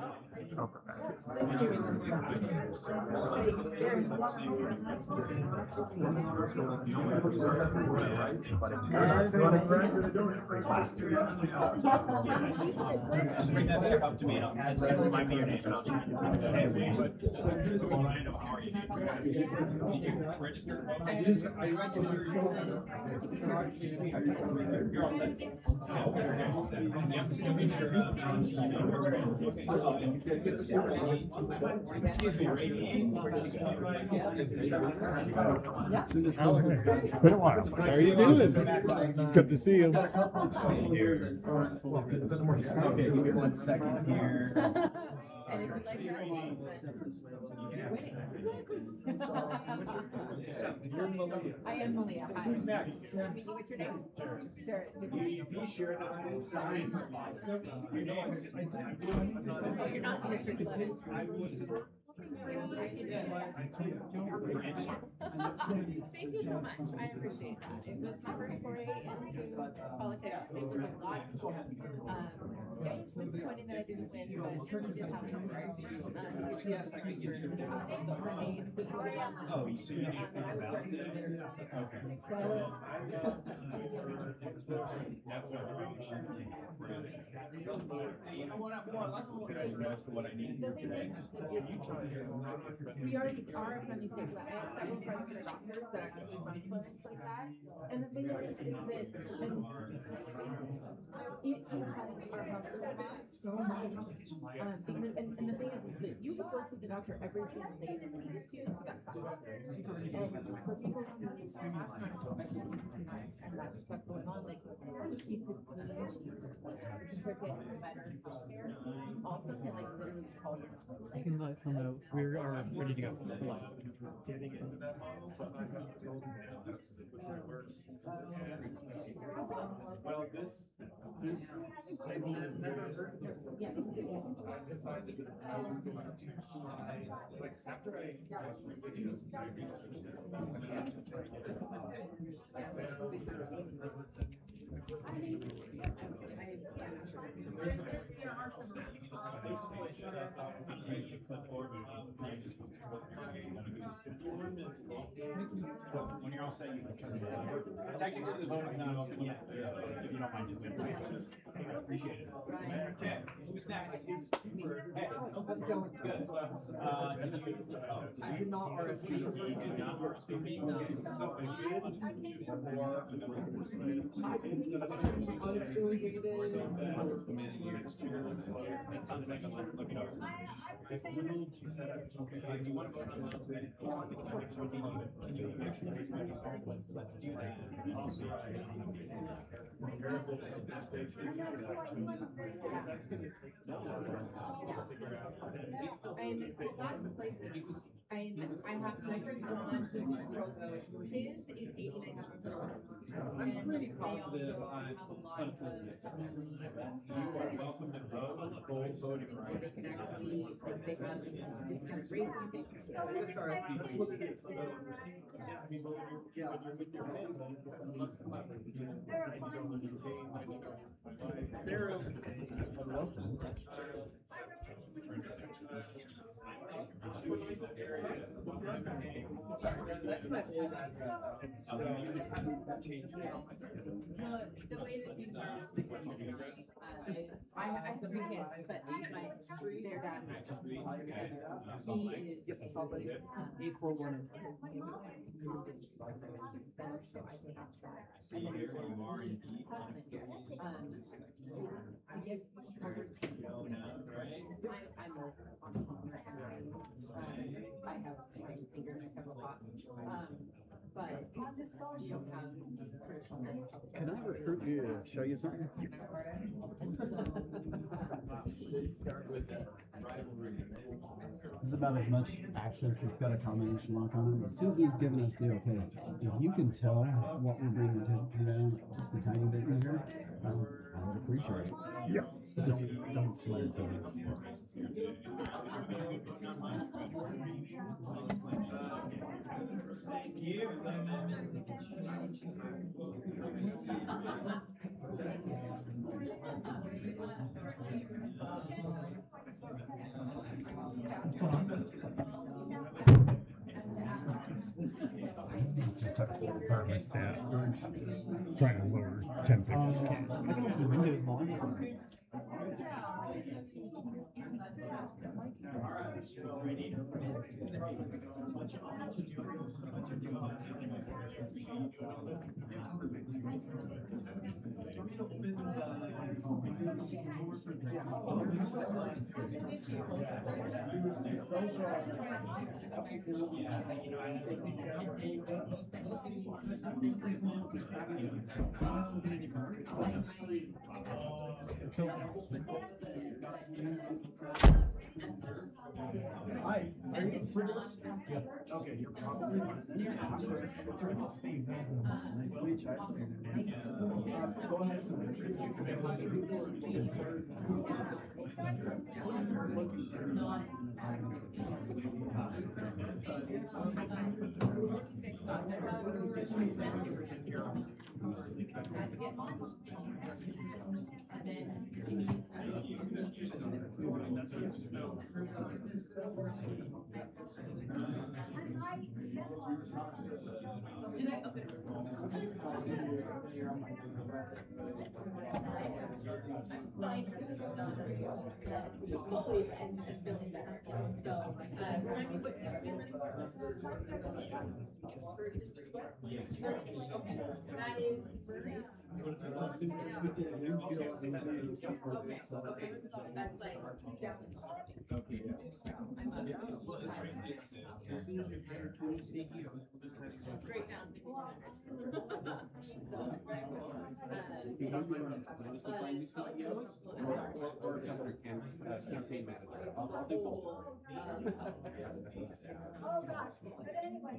Just bring that stuff up to me and I'll remind me your name and I'll change it. Hey, Wayne. Orlando, how are you? Did you register to vote? I registered. You're all set. Yep, still make sure. Excuse me, Ray. It's been a while. How are you doing? Good to see you. Okay, give me 1 second here. And if you like your you're winning. I am Malia. Hi. Who's next? What's your name? Sure. Be sure that's been signed. Your name. Oh, you're not in the circuit. Thank you so much. I appreciate that. It was my first foray into politics. It was a lot. Yeah, it's disappointing that I didn't win, but I did have an start. Oh, you see, I was starting to win. You know what? I'm more or less prepared for what I need The thing today. we already are a friendly state. I have several friends that are doctors that actually run clinics like that. And the thing is that each of our doctors so much. And the thing is that you could go see the doctor every single day if you needed to. You got stopped. And for people who have this and that stuff going on, like it's a change. They're getting better healthcare. Also, can like literally call you. I can let them know we are ready to go. Well, this, I mean, I've never heard of this. Yeah. I decided that I was going to, like, after I watched your videos, I when you're all set, you can turn it on. Technically, the vote is not open yet, so if you don't mind just waiting. I appreciate it. Okay, who's next? Hey, how's it going? Good. I did not RSVP. You did not RSVP? No. Okay, so if you want to choose a board, Unaffiliated. that sounds like a let's look it up. Okay, do you want to vote on last minute? Can you actually just let's do that. Also, That's gonna take And a lot of places, I have my friend John, who's in Provo, his is 89. I'm pretty positive They also I have a lot of you are welcome to vote, full voting so they rights. can actually, like, they have discount rates and things. just RSVP. That's what it is. Yeah, I mean, when you're with your family, let's come up with That's my old address. The way that things are, I have 3 kids, but their dad, he is. Yep, it's all right. 841. So I would have that. See, here you are indeed. To get coverage. I'm on the phone right now. I have my fingers in several pots. But this you'll have traditional. Can I recruit you to show you something? This is about as much access. It's got a combination lock on it. Susan's given us the okay. If you can tell what we're bringing to them, just a tiny bit easier, I would appreciate it. Yeah. Don't sweat it to me. It's just a thermostat. Trying to lower temperature. I can open the windows monitor. Hi. Okay, you're probably fine. Steve. Nice to meet you. Go ahead. Say hi to people. That is that's like down. Straight down. I'll do both. Oh, gosh, but anyway.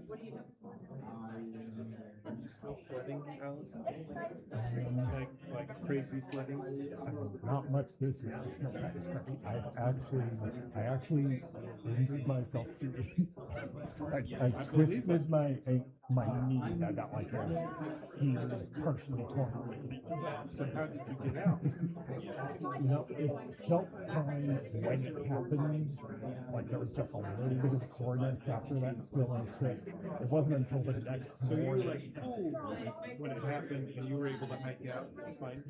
What do you know? Are you still sledding, Alex? Like crazy sledding? Not much this year. It's not that crazy. I actually injured myself. I twisted my knee. I got like a skiers partially torn. So how did you get out? You know, it felt fine when it happened. Like there was just a little bit of soreness after that spilling trip. It wasn't until the next So you were morning. like, cool, when it happened, and you were able to hike out. That's fine.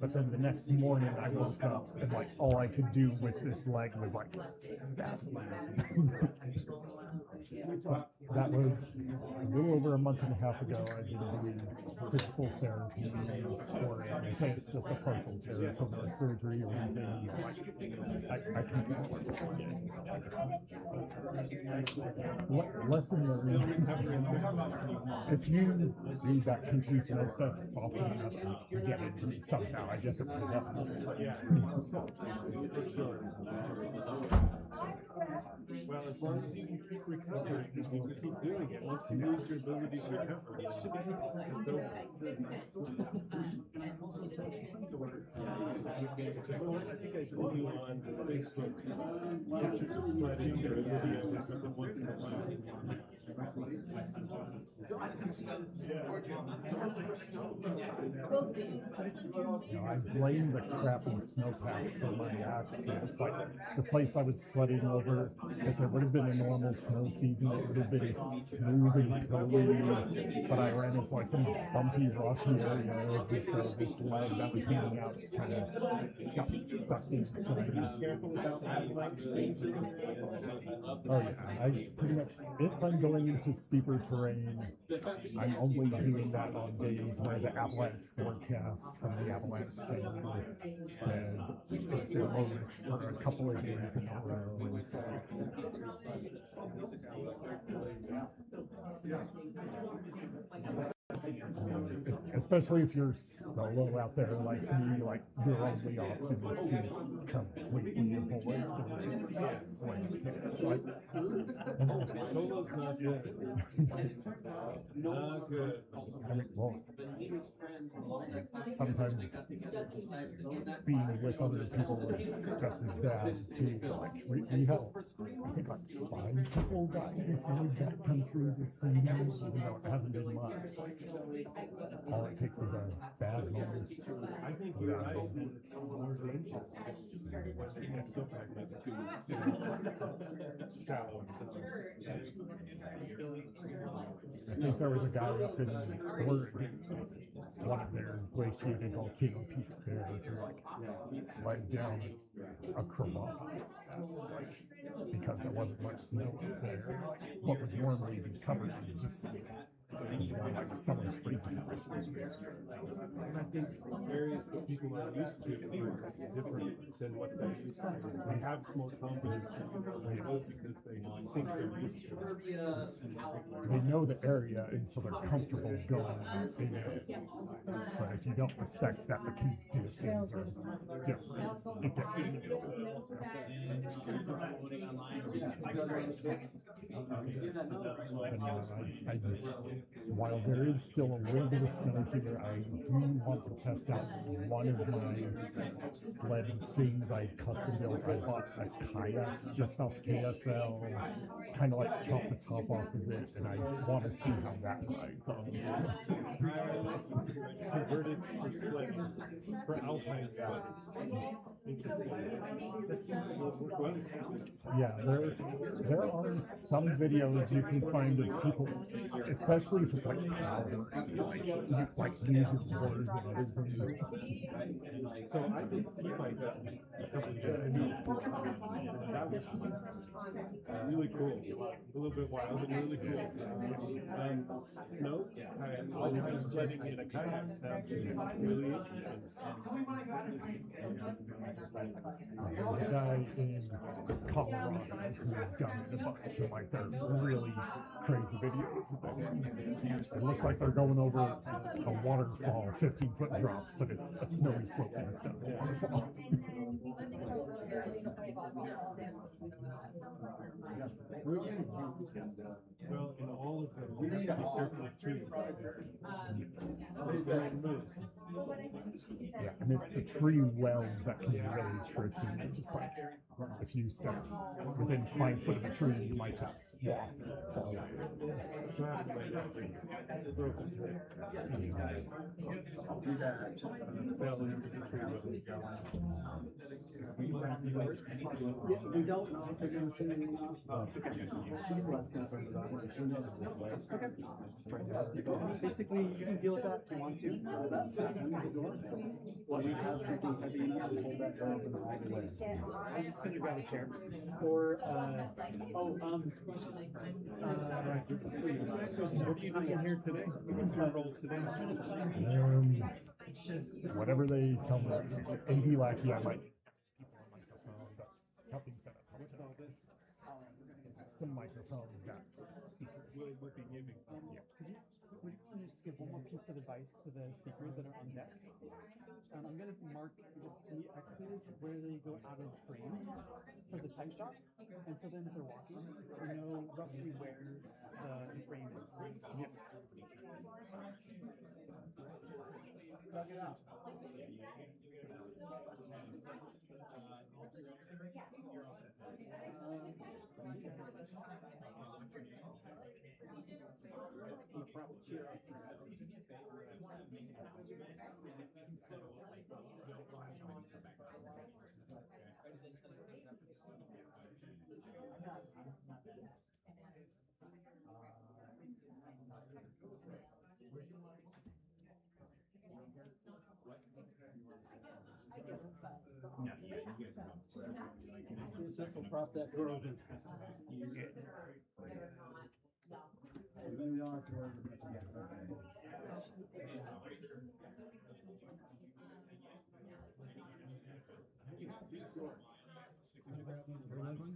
But then the next morning I woke up and like all I could do with this leg was like that was a little over a month and a half ago. I did the physical therapy for it. They say it's just a partial tear, so no surgery or anything. I can lesson learned. If you do that complete snow stuff often enough, you get it somehow. I guess it was inevitable. Well, as long as you can keep recovering, you can keep doing it. Once you lose your ability to recover, it should be it's over. I think I see you on Facebook. Pictures of sledding or see or something once in a while. You know, I blame the crappy snowpack for my accident. It's like the place I was sledding over, if it would have been a normal snow season, it would have been smooth and curly. But I ran into like some bumpy, rocky areas, and so this leg that was hanging out just kind of got stuck inside. Careful about like Oh yeah, I pretty much, if I'm going into steeper terrain, I'm only doing that on days where the avalanche forecast from the avalanche center says it's the low risk for a couple of days in a row. So. Especially if you're solo out there like me, like your only option is to completely avoid the risk. It's like, solo's not good. Not good. I mean, well, sometimes being with other people is just as bad too. Like we had, I think like 5 people die in the snowy backcountry this season, even though it hasn't been much. All it takes is a bad moment. I think you're right. It's more dangerous. It's so fragmented too. Shallow. I think there was a guy up in Oregon, one of their glaciated volcano peaks there, who like slid down a crevasse, like, because there wasn't much snow up there. Like, what would normally be covered in just like summer spring temperatures. And I think areas that people are used to are different than what they're used to. They have more confidence in they go because they think they're used to it. They know the area, and so they're comfortable going in it. But if you don't respect that the conditions are different, it gets while there is still a little bit of snow here, I do want to test out one of my sled things I custom built. I bought a kayak just off KSL, kind of like chop the top off of it, and I want to see how that rides on the snow. Converted for sledding, for alpine sledding. That seems to work well. Yeah, there are some videos you can find of people, especially if it's like powder, like you like use your doors and other things. So I did ski bike a couple of years ago. That was really cool. A little bit wild, but really cool. No, alpine sledding in a kayak sounds really interesting. There's a guy in Colorado who's done a bunch of like their really crazy videos of it. It looks like they're going over a waterfall, 15-foot drop, but it's a snowy slope instead of a waterfall. Well, in all of them, we have to be careful of trees. They don't move. Yeah, and it's the tree wells that can be really tricky. It's just like if you step within 5 foot of a tree, you might just walk and fall. So I have to lay down. Broke his hip. Fell into the tree with his gun. Yeah, we don't know if they're gonna send anything off. She's less concerned about it. She knows this place. Basically, you can deal with that if you want to. That fat under the door. Well, we have something heavy enough to hold that door open all the way. I was just gonna grab a chair. Or, What are you doing here today? What's your role today? Whatever they tell me, AV Lackey, I might helping set up some microphones got speakers. Would be giving. would you want to just give one more piece of advice to the speakers that are on deck? I'm gonna mark just the X's where they go out of frame for the tight shot. And so then if they're walking, they know roughly where the frame is. Yep. See if this will prop that door open. Maybe we don't have to worry about it.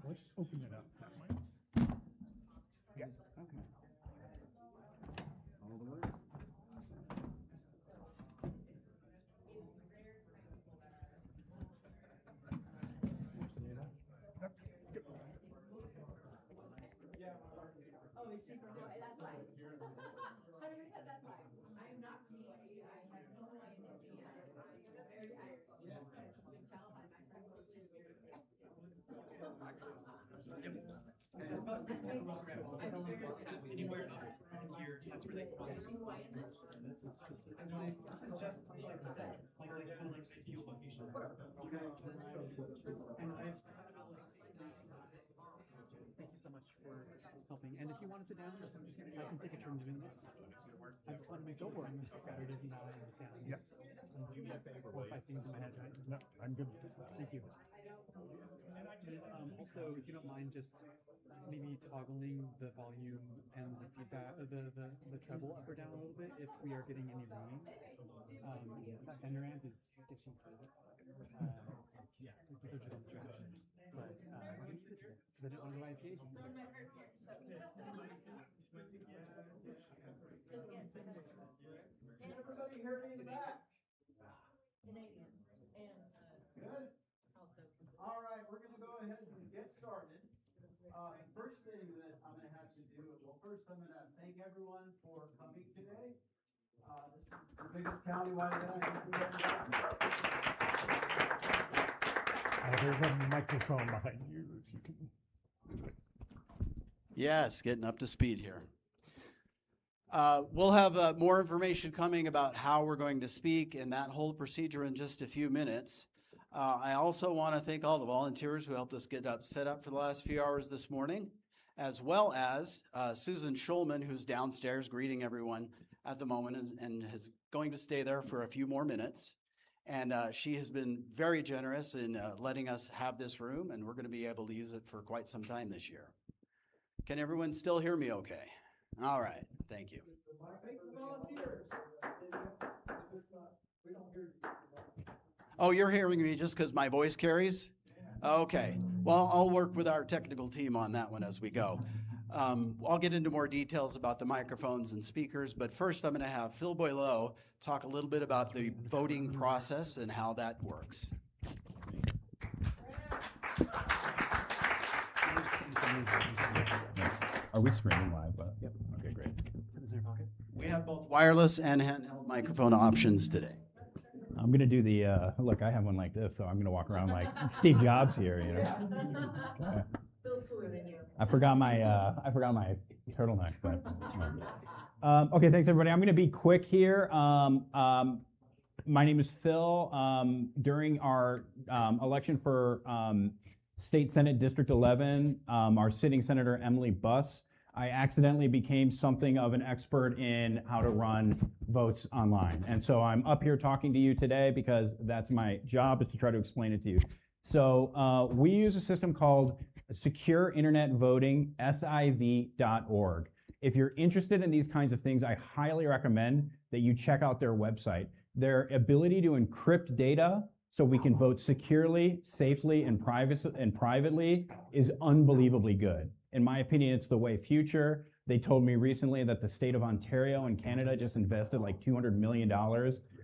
Let's open it up. That might. Yes. Okay. All the way. Oh, is she from, that's why. 100% that's why. I'm not me. Anywhere here, that's where they come. This is just like I said, like kind of like geolocation. And I've thank you so much for helping. And if you want to sit down, I can take a turn doing this. I just want to make sure I'm scattered isn't lying in the sand. Yes. I'm just like 4 or 5 things in my head, right? No, I'm good with this. Thank you. And also, if you don't mind, just maybe toggling the volume and the feedback, the treble up or down a little bit if we are getting any ringing. That Fender amp is sketchy, so yeah, it deserves a little trash. But we're gonna use it today because I didn't want to buy a PA system. Everybody hear me in the back? Canadian and Good. also. All right, we're gonna go ahead and get started. The first thing that I'm gonna have to do, well, first I'm gonna thank everyone for coming today. This is the biggest countywide event. There's a microphone behind you if you can. Yes, getting up to speed here. We'll have more information coming about how we're going to speak and that whole procedure in just a few minutes. I also want to thank all the volunteers who helped us get set up for the last few hours this morning, as well as Susan Schulman, who's downstairs greeting everyone at the moment and is going to stay there for a few more minutes. And she has been very generous in letting us have this room, and we're going to be able to use it for quite some time this year. Can everyone still hear me okay? All right, thank you. Oh, you're hearing me just because my voice carries? Okay, well, I'll work with our technical team on that one as we go. I'll get into more details about the microphones and speakers, but first I'm going to have Phil Boileau talk a little bit about the voting process and how that works. Are we streaming live? Yep. Okay, great. Put this in your pocket. We have both wireless and handheld microphone options today. I'm gonna do the look. I have one like this, so I'm gonna walk around like Steve Jobs here. You know. Okay. Feels cooler than you. I forgot my turtleneck. But okay, thanks everybody. I'm gonna be quick here. My name is Phil. During our election for State Senate District 11, our sitting Senator Emily Buss, I accidentally became something of an expert in how to run votes online. And so I'm up here talking to you today because that's my job, is to try to explain it to you. So we use a system called Secure Internet Voting, SIV.org. If you're interested in these kinds of things, I highly recommend that you check out their website. Their ability to encrypt data so we can vote securely, safely, and privately is unbelievably good. In my opinion, it's the way future. They told me recently that the state of Ontario in Canada just invested like $200 million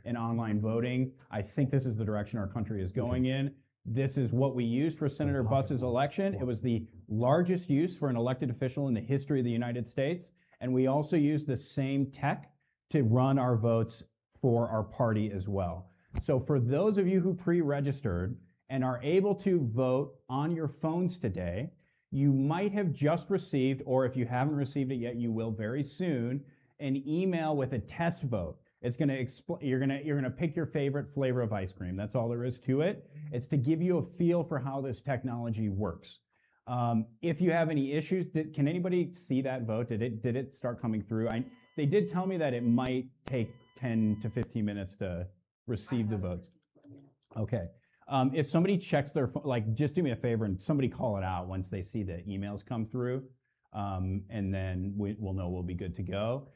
in online voting. I think this is the direction our country is going in. This is what we used for Senator Buss's election. It was the largest use for an elected official in the history of the United States. And we also used the same tech to run our votes for our party as well. So for those of you who pre-registered and are able to vote on your phones today, you might have just received, or if you haven't received it yet, you will very soon, an email with a test vote. It's going to you're going to pick your favorite flavor of ice cream. That's all there is to it. It's to give you a feel for how this technology works. If you have any issues, can anybody see that vote? Did it start coming through? They did tell me that it might take 10 to 15 minutes to receive the votes. Okay. If somebody checks their phone, like, just do me a favor and somebody call it out once they see the emails come through, and then we'll know we'll be good to go.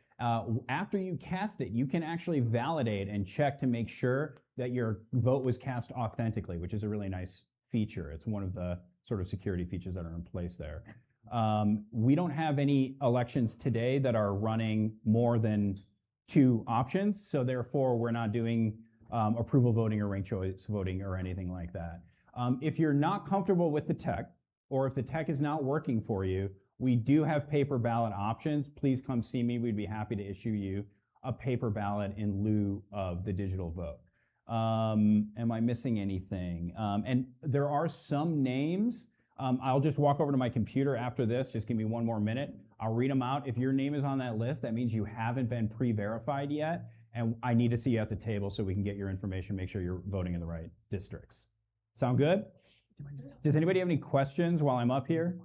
After you cast it, you can actually validate and check to make sure that your vote was cast authentically, which is a really nice feature. It's one of the sort of security features that are in place there. We don't have any elections today that are running more than 2 options, so therefore we're not doing approval voting or ranked choice voting or anything like that. If you're not comfortable with the tech, or if the tech is not working for you, we do have paper ballot options. Please come see me. We'd be happy to issue you a paper ballot in lieu of the digital vote. Am I missing anything? And there are some names I'll just walk over to my computer after this. Just give me one more minute. I'll read them out. If your name is on that list, that means you haven't been pre-verified yet, and I need to see you at the table so we can get your information, make sure you're voting in the right districts. Sound good? Does anybody have any questions while I'm up here?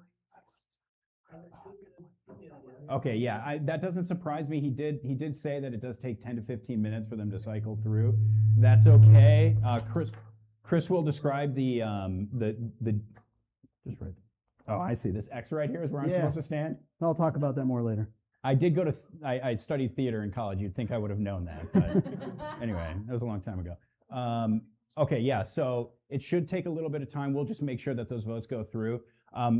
Okay, yeah, that doesn't surprise me. He did say that it does take 10 to 15 minutes for them to cycle through. That's okay. Chris will describe the just right. Oh, I see. This X right here is where I'm supposed to stand. I'll talk about that more later. I did go to, I studied theater in college. You'd think I would have known that, but anyway, that was a long time ago. Okay, yeah, so it should take a little bit of time. We'll just make sure that those votes go through.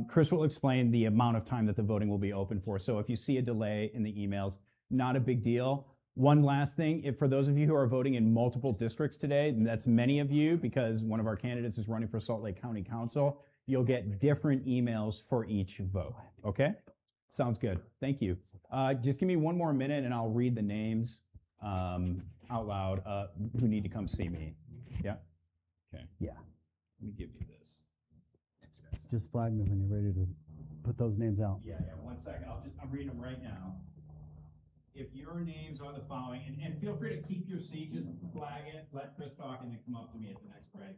Chris will explain the amount of time that the voting will be open for. So if you see a delay in the emails, not a big deal. One last thing, if for those of you who are voting in multiple districts today, and that's many of you because one of our candidates is running for Salt Lake County Council, you'll get different emails for each vote, okay? Sounds good, thank you. Just give me one more minute and I'll read the names out loud who need to come see me. Yeah? Okay. Yeah. Let me give you this. Just flag me when you're ready to put those names out. Yeah, 1 second. I'm reading them right now. If your names are the following, and feel free to keep your seat, just flag it, let Chris talk, and then come up to me at the next break.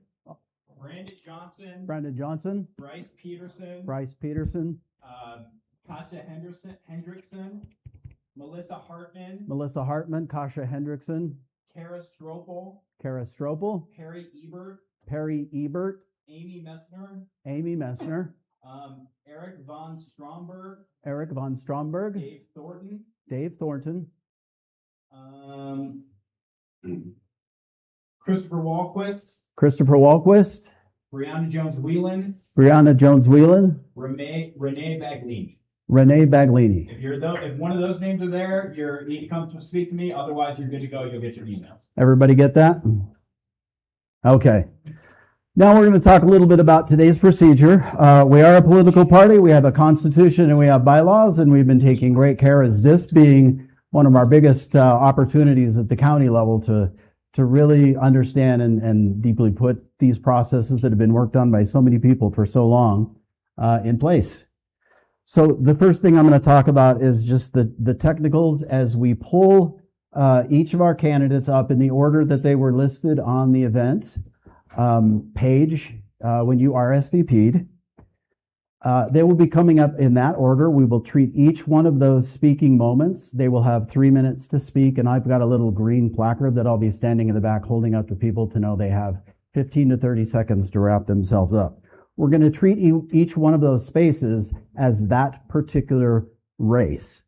Brandon Johnson. Brandon Johnson. Bryce Peterson. Bryce Peterson. Kasha Hendrickson. Melissa Hartman. Melissa Hartman. Kasha Hendrickson. Kara Stropel. Kara Stropel. Perry Ebert. Perry Ebert. Amy Messner. Amy Messner. Eric von Stromberg. Eric von Stromberg. Dave Thornton. Dave Thornton. Christopher Walquist. Christopher Walquist. Brianna Jones-Whelan. Brianna Jones-Whelan. Renee Baglini. Renee Baglini. If one of those names are there, you need to come to speak to me. Otherwise, you're good to go. You'll get your email. Everybody get that? Okay. Now we're going to talk a little bit about today's procedure. We are a political party. We have a constitution and we have bylaws, and we've been taking great care as this being one of our biggest opportunities at the county level to really understand and deeply put these processes that have been worked on by so many people for so long in place. So the first thing I'm going to talk about is just the technicals as we pull each of our candidates up in the order that they were listed on the event page when you RSVP'd. They will be coming up in that order. We will treat each one of those speaking moments. They will have 3 minutes to speak, and I've got a little green placard that I'll be standing in the back holding up to people to know they have 15 to 30 seconds to wrap themselves up. We're going to treat each one of those spaces as that particular race.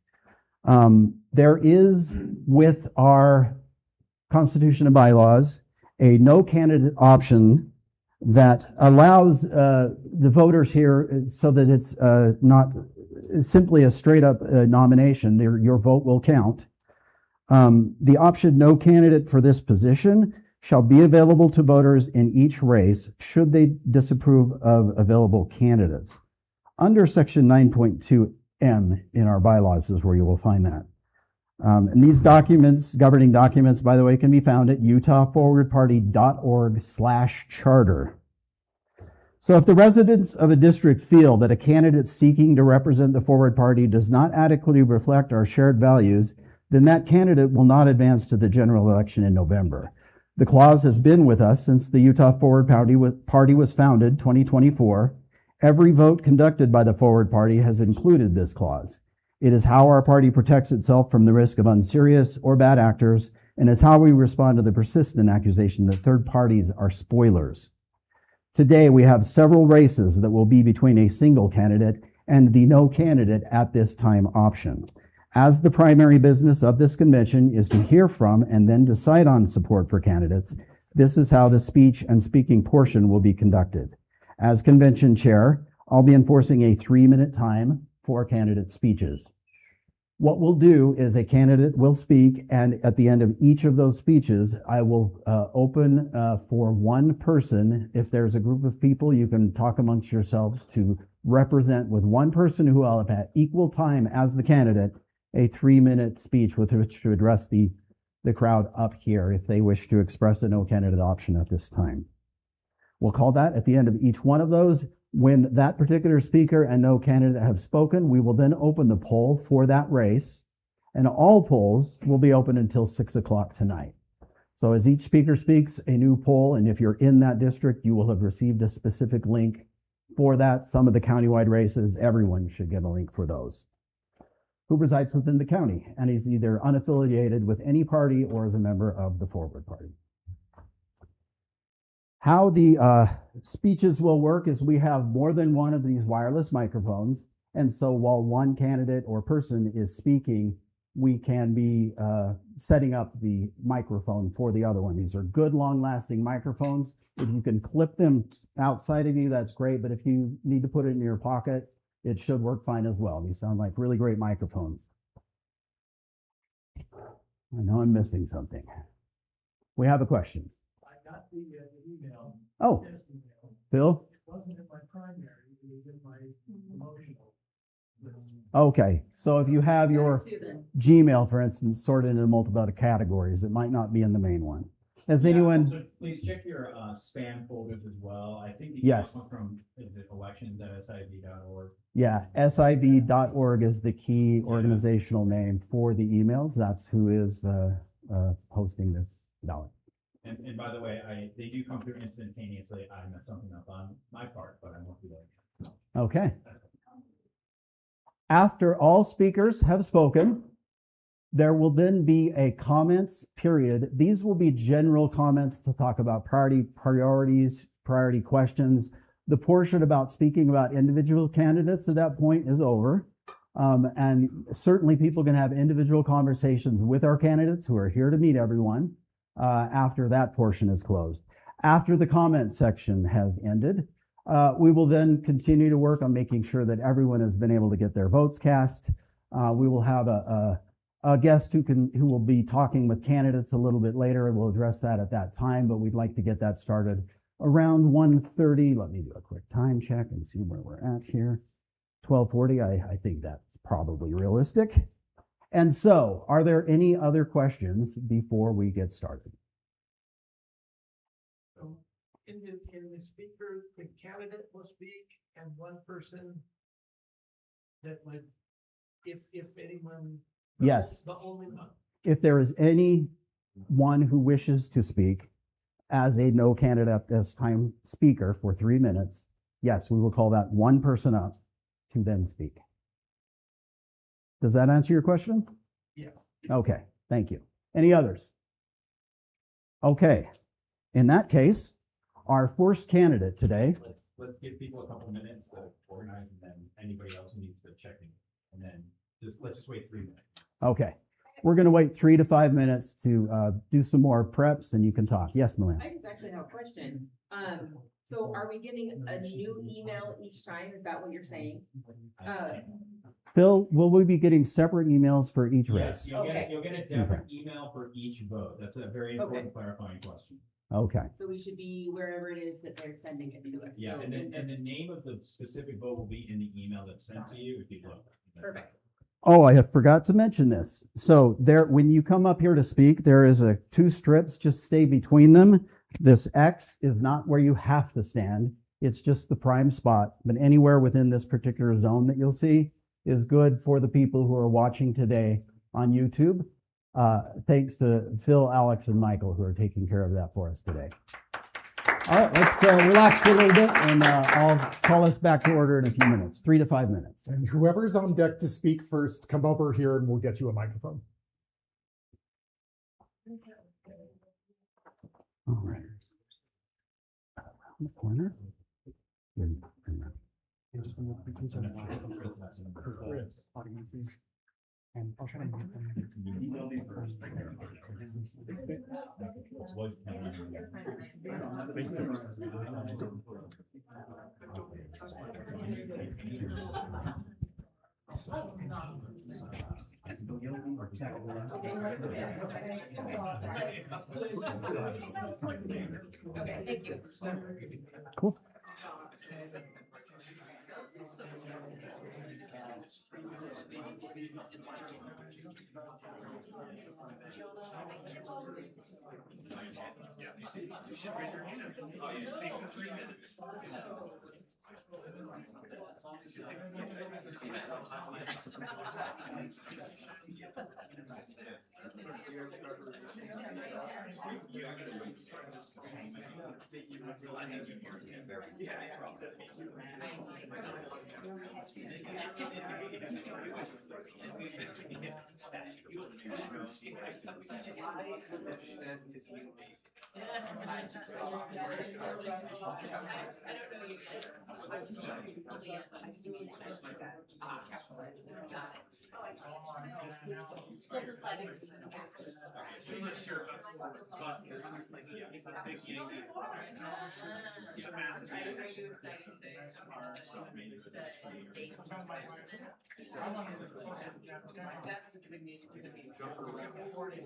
There is, with our Constitution and bylaws, a no candidate option that allows the voters here so that it's not simply a straight up nomination. Your vote will count. The option no candidate for this position shall be available to voters in each race should they disapprove of available candidates. Under section 9.2M in our bylaws is where you will find that. And these documents, governing documents, by the way, can be found at utahforwardparty.org/charter. So if the residents of a district feel that a candidate seeking to represent the Forward Party does not adequately reflect our shared values, then that candidate will not advance to the general election in November. The clause has been with us since the Utah Forward Party was founded 2024. Every vote conducted by the Forward Party has included this clause. It is how our party protects itself from the risk of unserious or bad actors, and it's how we respond to the persistent accusation that third parties are spoilers. Today, we have several races that will be between a single candidate and the no candidate at this time option. As the primary business of this convention is to hear from and then decide on support for candidates, this is how the speech and speaking portion will be conducted. As convention chair, I'll be enforcing a 3-minute time for candidate speeches. What we'll do is a candidate will speak, and at the end of each of those speeches, I will open for one person. If there's a group of people, you can talk amongst yourselves to represent with one person who will have had equal time as the candidate, a 3-minute speech with which to address the crowd up here if they wish to express a no candidate option at this time. We'll call that at the end of each one of those. When that particular speaker and no candidate have spoken, we will then open the poll for that race, and all polls will be open until 6 o'clock tonight. So as each speaker speaks, a new poll, and if you're in that district, you will have received a specific link for that. Some of the countywide races, everyone should get a link for those. Who resides within the county and is either unaffiliated with any party or is a member of the Forward Party. How the speeches will work is we have more than one of these wireless microphones, and so while one candidate or person is speaking, we can be setting up the microphone for the other one. These are good, long-lasting microphones. If you can clip them outside of you, that's great, but if you need to put it in your pocket, it should work fine as well. These sound like really great microphones. I know I'm missing something. We have a question. I got the email. Oh, This email. Phil? It wasn't in my primary, it was in my promotional. Okay, so if you have your Gmail, for instance, sorted into multiple categories, it might not be in the main one. Has anyone? So please check your spam folders as well. I think the Yes. email from, is it elections@siv.org? Yeah, SIV.org is the key organizational name for the emails. That's who is hosting this ballot. And by the way, they do come through instantaneously. I messed something up on my part, but I won't do that. Okay. After all speakers have spoken, there will then be a comments period. These will be general comments to talk about priorities, priority questions. The portion about speaking about individual candidates at that point is over. And certainly people can have individual conversations with our candidates who are here to meet everyone after that portion is closed. After the comment section has ended, we will then continue to work on making sure that everyone has been able to get their votes cast. We will have a guest who will be talking with candidates a little bit later, and we'll address that at that time, but we'd like to get that started around 1:30. Let me do a quick time check and see where we're at here. 12:40, I think that's probably realistic. And so, are there any other questions before we get started? So in the speaker, the candidate will speak and one person that would, if anyone. Yes. The only one. If there is anyone who wishes to speak as a no candidate at this time speaker for 3 minutes, yes, we will call that one person up to then speak. Does that answer your question? Yes. Okay, thank you. Any others? Okay, in that case, our first candidate today. Let's give people a couple of minutes to organize, and then anybody else who needs to check in. And then let's just wait 3 minutes. Okay, we're going to wait 3 to 5 minutes to do some more preps, and you can talk. Yes, Melinda. I just actually have a question. So are we getting a new email each time? Is that what you're saying? Phil, will we be getting separate emails for each Yes, race? you'll get a different email for each vote. That's a very important clarifying question. Okay. So we should be wherever it is that they're sending it to us. Yeah, So and the name of the specific vote will be in the email that's sent to you if you look. Perfect. Oh, I have forgot to mention this. So there, when you come up here to speak, there is 2 strips, just stay between them. This X is not where you have to stand. It's just the prime spot, but anywhere within this particular zone that you'll see is good for the people who are watching today on YouTube. Thanks to Phil, Alex, and Michael who are taking care of that for us today. All right, let's relax for a little bit, and I'll call us back to order in a few minutes, 3 to 5 minutes. And whoever's on deck to speak first, come over here and we'll get you a microphone. All right. Around the corner. Audiences. And I'll try to mute them. Okay, thank you. Cool. Still deciding. Are you excited to the state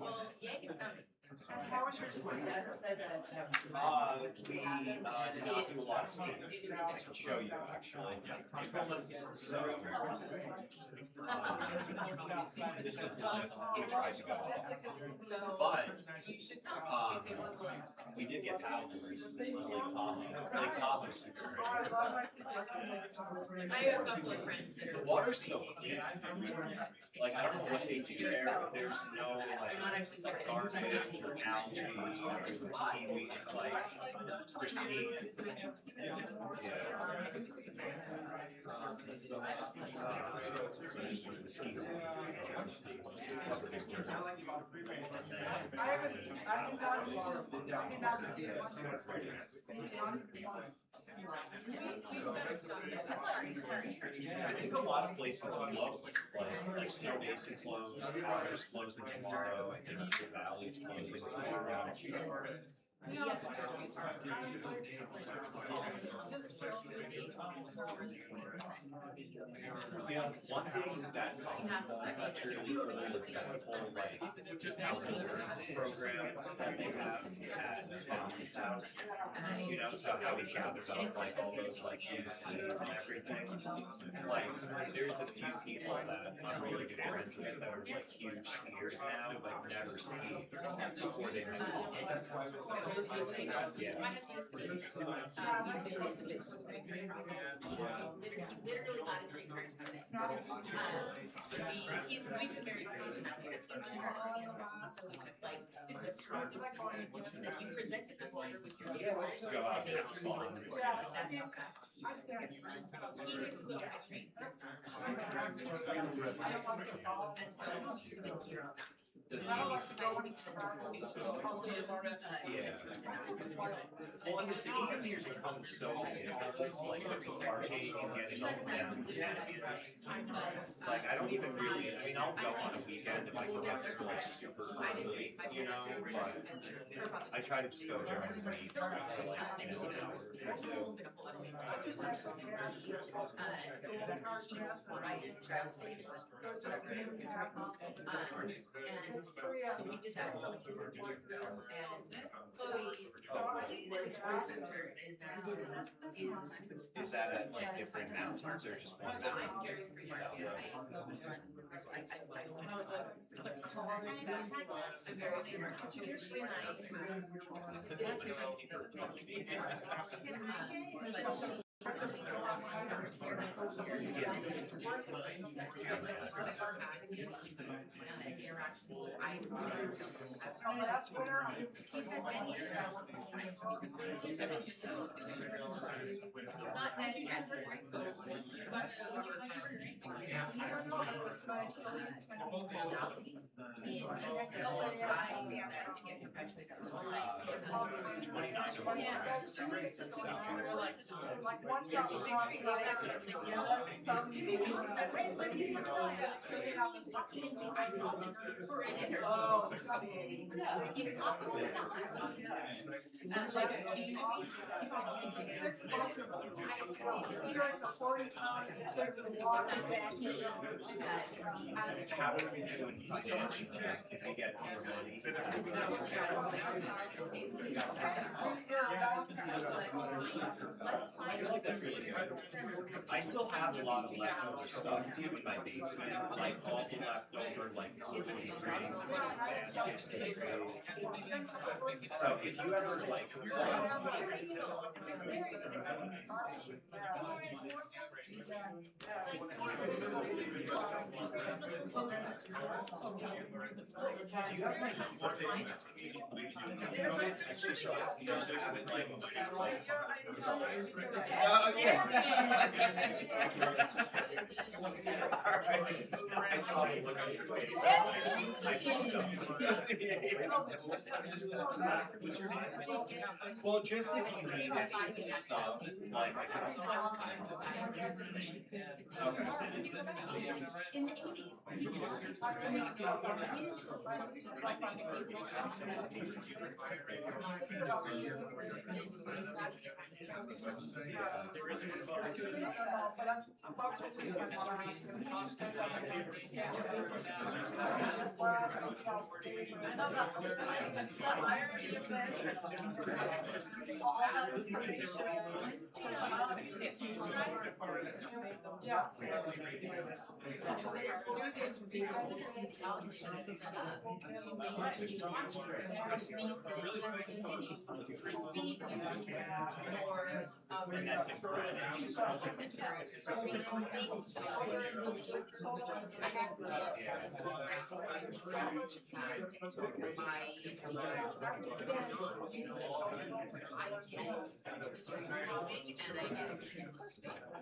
well, Yankees coming. How was your spring? Dad said that. We did not do a lot of skiing. I can show you actually. So. This was the lift we tried to go up. But You should come. Because it was we did get paddlers. Lake Tahoe. Lake Tahoe's super great. I have a couple of friends that The are. water's so clean. Like I don't know what they do there, but there's no They're not like actually like. garbage or algae or seaweed. It's like pristine. I think a lot of places close, like Snow Basin closed, Waters closing tomorrow, I think the Valley's closing tomorrow. We also Yeah, one thing that I'm not sure you know is that the whole like just outdoor program that they have at Fountain's House. You know, so how we gathered up like all those like UCs and everything. Like there's a few people that I'm really good friends with that are like huge skiers now, but never skied before they met. Yeah. My husband is Canadian. He literally got his green card today. We've been married for 8.5 years. He's been married so we just like did the strongest decision that you presented the border with your Let's go out there and fun. like that's how fast he uses those trains. And so the year. Does he Also, Yeah. Well, and the skiing years become so big. It's just like parking and getting up and down. Like I don't even really. I mean, I'll go on a weekend if I can get there like super early, you know. But I try to just go during the week for like an hour or two. And so we did that a few years ago, and Chloe's concert is now Is that at like different mountains or just one? I'm Gary's free market. I run, I'm very usually and That's where he's had many interactions not that yet, so How do we do it? If I get more money. I feel like that's really good. I still have a lot of leftover stuff too in my basement, like all the leftover like drinks, baskets, and trays. So if you ever like well, just if you need extra stuff, like In the eighties, people and that's incredible.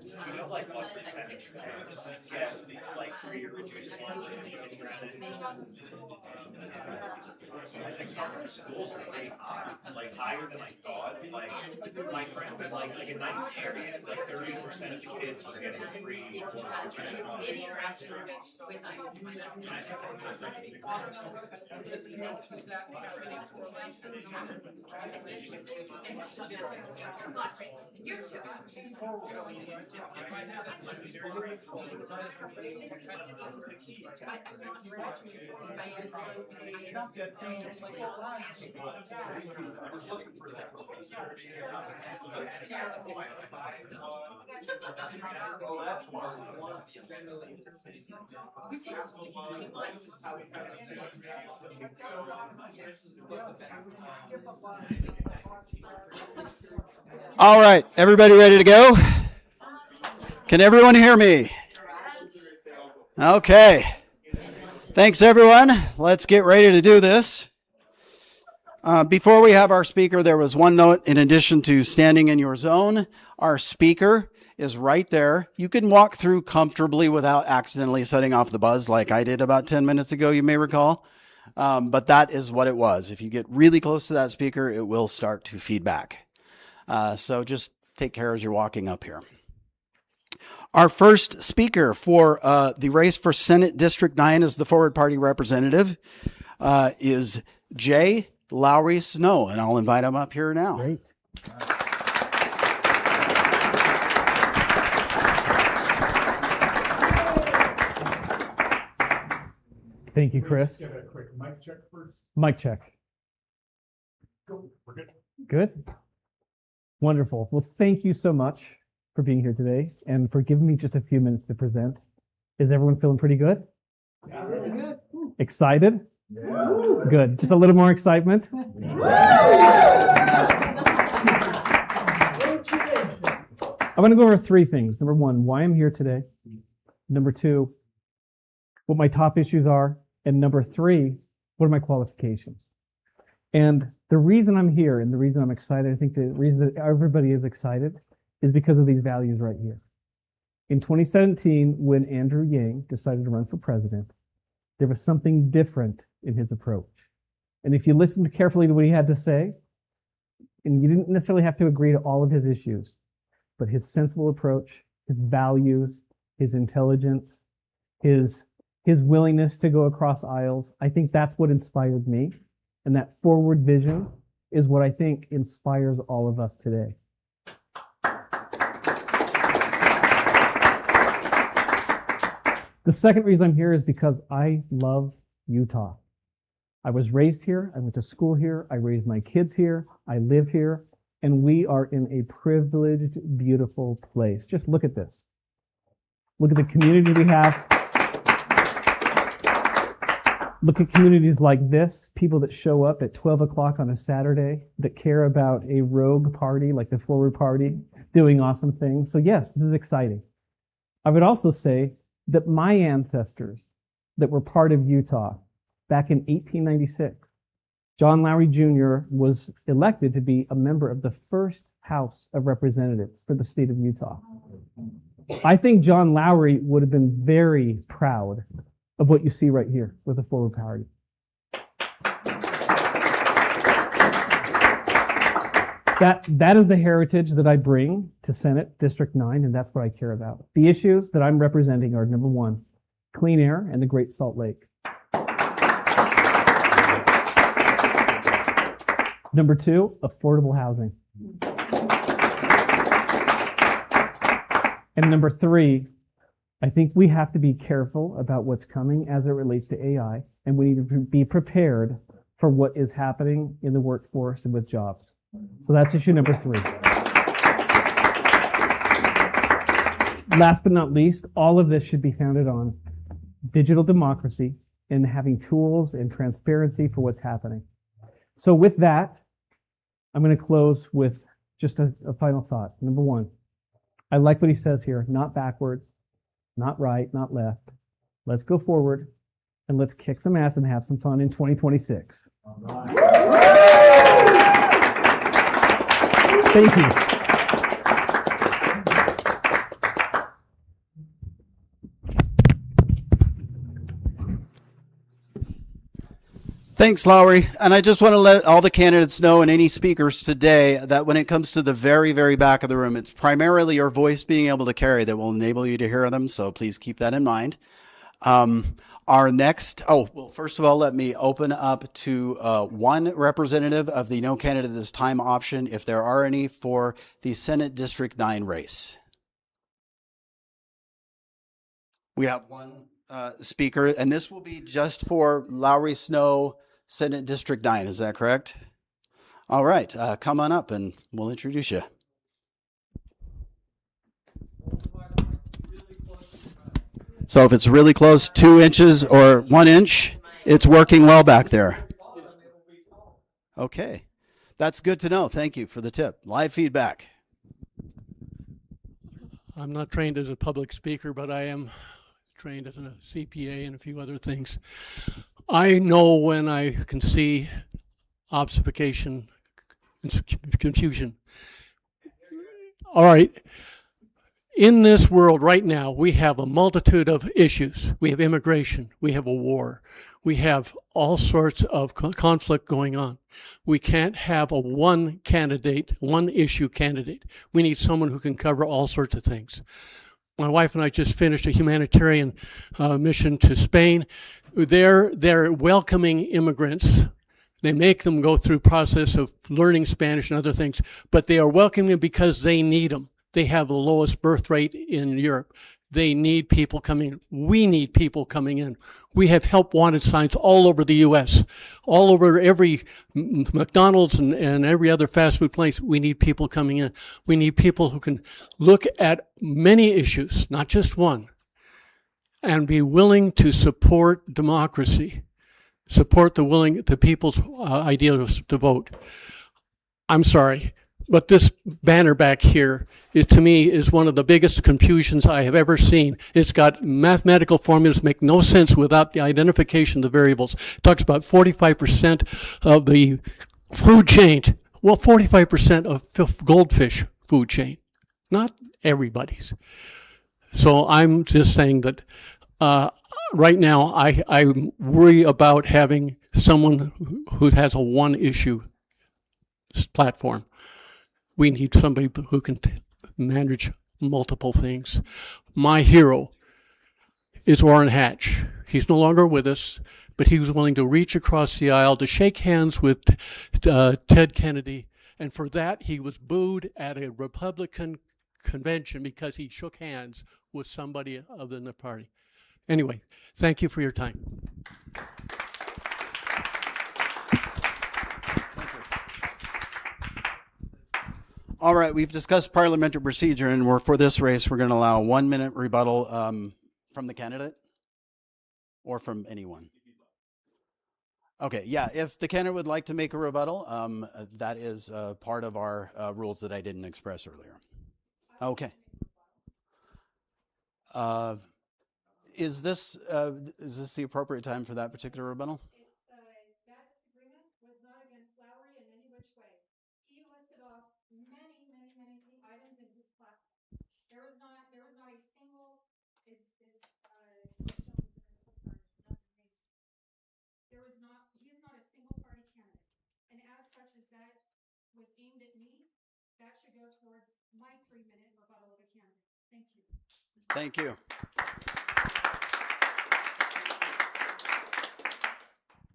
You know, like what percentage get like free or reduced lunch? I think some of the schools are like higher than I thought. Like my friend, like in nice areas, like 30% of the kids are getting free or reduced You're too. All right, everybody ready to go? Can everyone hear me? Okay. Thanks, everyone. Let's get ready to do this. Before we have our speaker, there was one note. In addition to standing in your zone, our speaker is right there. You can walk through comfortably without accidentally setting off the buzz like I did about 10 minutes ago, you may recall. But that is what it was. If you get really close to that speaker, it will start to feedback. So just take care as you're walking up here. Our first speaker for the race for Senate District 9 as the Forward Party representative is Jay Lowry Snow, and I'll invite him up here now. Great. Thank you, Chris. Let's get a quick mic check first. Mic check. Go. We're good. Good. Wonderful. Well, thank you so much for being here today and for giving me just a few minutes to present. Is everyone feeling pretty good? Yeah. Excited? Yeah. Good. Just a little more excitement. I'm going to go over three things. Number one, why I'm here today. Number two, what my top issues are. And number three, what are my qualifications? And the reason I'm here and the reason I'm excited, I think the reason that everybody is excited is because of these values right here. In 2017, when Andrew Yang decided to run for president, there was something different in his approach. And if you listened carefully to what he had to say, and you didn't necessarily have to agree to all of his issues, but his sensible approach, his values, his intelligence, his willingness to go across aisles, I think that's what inspired me. And that forward vision is what I think inspires all of us today. The second reason I'm here is because I love Utah. I was raised here. I went to school here. I raised my kids here. I live here. And we are in a privileged, beautiful place. Just look at this. Look at the community we have. Look at communities like this, people that show up at 12 o'clock on a Saturday, that care about a rogue party like the Forward Party, doing awesome things. So yes, this is exciting. I would also say that my ancestors that were part of Utah back in 1896, John Lowry Jr. was elected to be a member of the first House of Representatives for the state of Utah. I think John Lowry would have been very proud of what you see right here with the Forward Party. That is the heritage that I bring to Senate District 9, and that's what I care about. The issues that I'm representing are, number one, clean air and the Great Salt Lake. Number two, affordable housing. And number three, I think we have to be careful about what's coming as it relates to AI, and we need to be prepared for what is happening in the workforce and with jobs. So that's issue number three. Last but not least, all of this should be founded on digital democracy and having tools and transparency for what's happening. So with that, I'm going to close with just a final thought. Number one, I like what he says here, not backwards, not right, not left. Let's go forward and let's kick some ass and have some fun in 2026. Thank you. Thanks, Lowry. And I just want to let all the candidates know and any speakers today that when it comes to the very, very back of the room, it's primarily your voice being able to carry that will enable you to hear them. So please keep that in mind. Our next, well, first of all, let me open up to one representative of the no candidate this time option, if there are any, for the Senate District 9 race. We have one speaker, and this will be just for Lowry Snow, Senate District 9. Is that correct? All right, come on up and we'll introduce you. So if it's really close, 2 inches or 1 inch, it's working well back there. Okay, that's good to know. Thank you for the tip. Live feedback. I'm not trained as a public speaker, but I am trained as a CPA and a few other things. I know when I can see obfuscation and confusion. All right. In this world right now, we have a multitude of issues. We have immigration. We have a war. We have all sorts of conflict going on. We can't have a one issue candidate. We need someone who can cover all sorts of things. My wife and I just finished a humanitarian mission to Spain. They're welcoming immigrants. They make them go through process of learning Spanish and other things, but they are welcoming them because they need them. They have the lowest birth rate in Europe. They need people coming in. We need people coming in. We have help wanted signs all over the U.S., all over every McDonald's and every other fast food place. We need people coming in. We need people who can look at many issues, not just one, and be willing to support democracy, support the people's idea to vote. I'm sorry. But this banner back here is, to me, is one of the biggest confusions I have ever seen. It's got mathematical formulas that make no sense without the identification of the variables. It talks about 45% of the food chain. Well, 45% of goldfish food chain, not everybody's. So I'm just saying that right now I worry about having someone who has a one-issue platform. We need somebody who can manage multiple things. My hero is Orrin Hatch. He's no longer with us, but he was willing to reach across the aisle to shake hands with Ted Kennedy, and for that he was booed at a Republican convention because he shook hands with somebody other than the party. Anyway, thank you for your time. All right, we've discussed parliamentary procedure, and for this race, we're going to allow 1 minute rebuttal from the candidate or from anyone. Okay, yeah, if the candidate would like to make a rebuttal, that is part of our rules that I didn't express earlier. Okay. Is this the appropriate time for that particular rebuttal? That disagreement was not against Lowry in any which way. He listed off many items in his platform. There was not a single he is not a single party candidate. And as such as that was aimed at me, that should go towards my 3-minute rebuttal of a candidate. Thank you. Thank you.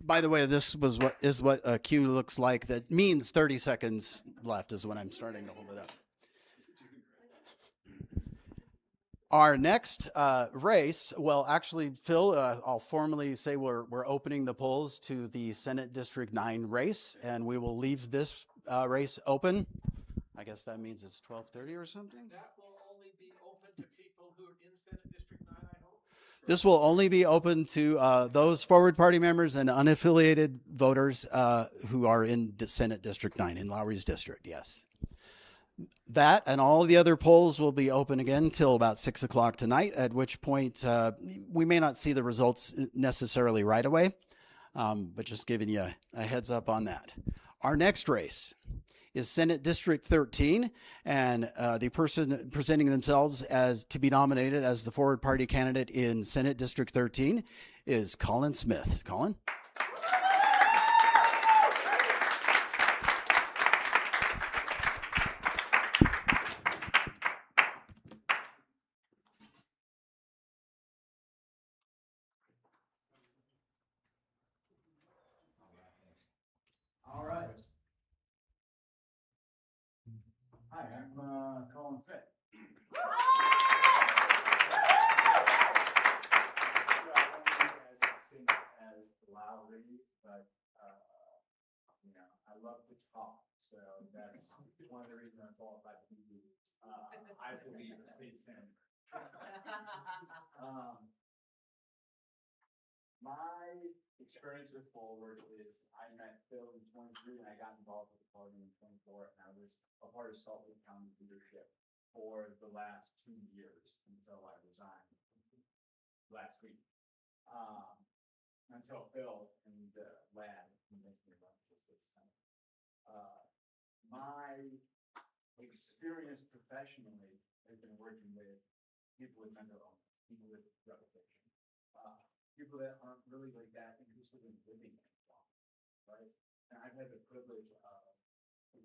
By the way, this is what a cue looks like. That means 30 seconds left is when I'm starting to hold it up. Our next race, well, actually, Phil, I'll formally say we're opening the polls to the Senate District 9 race, and we will leave this race open. I guess that means it's 12:30 or something. That will only be open to people who are in Senate District 9, I hope. This will only be open to those Forward Party members and unaffiliated voters who are in Senate District 9, in Lowry's district, yes. That and all the other polls will be open again till about 6 o'clock tonight, at which point we may not see the results necessarily right away, but just giving you a heads up on that. Our next race is Senate District 13, and the person presenting themselves as to be nominated as the Forward Party candidate in Senate District 13 is Colin Smith. Colin? All right. Hi, I'm Colin Smith. As Lowry, but you know, I love to talk, so that's one of the reasons I'm qualified to be. I believe a state senator. My experience with Forward is I met Phil in 23 and I got involved with the party in 24, and I was a part of Salt Lake County leadership for the last 2 years until I resigned last week. Until Phil and Lad convinced me about the state senate. My experience professionally has been working with people with mental illness, people with drug addiction, people that aren't really like that interested in living anymore, right? And I've had the privilege of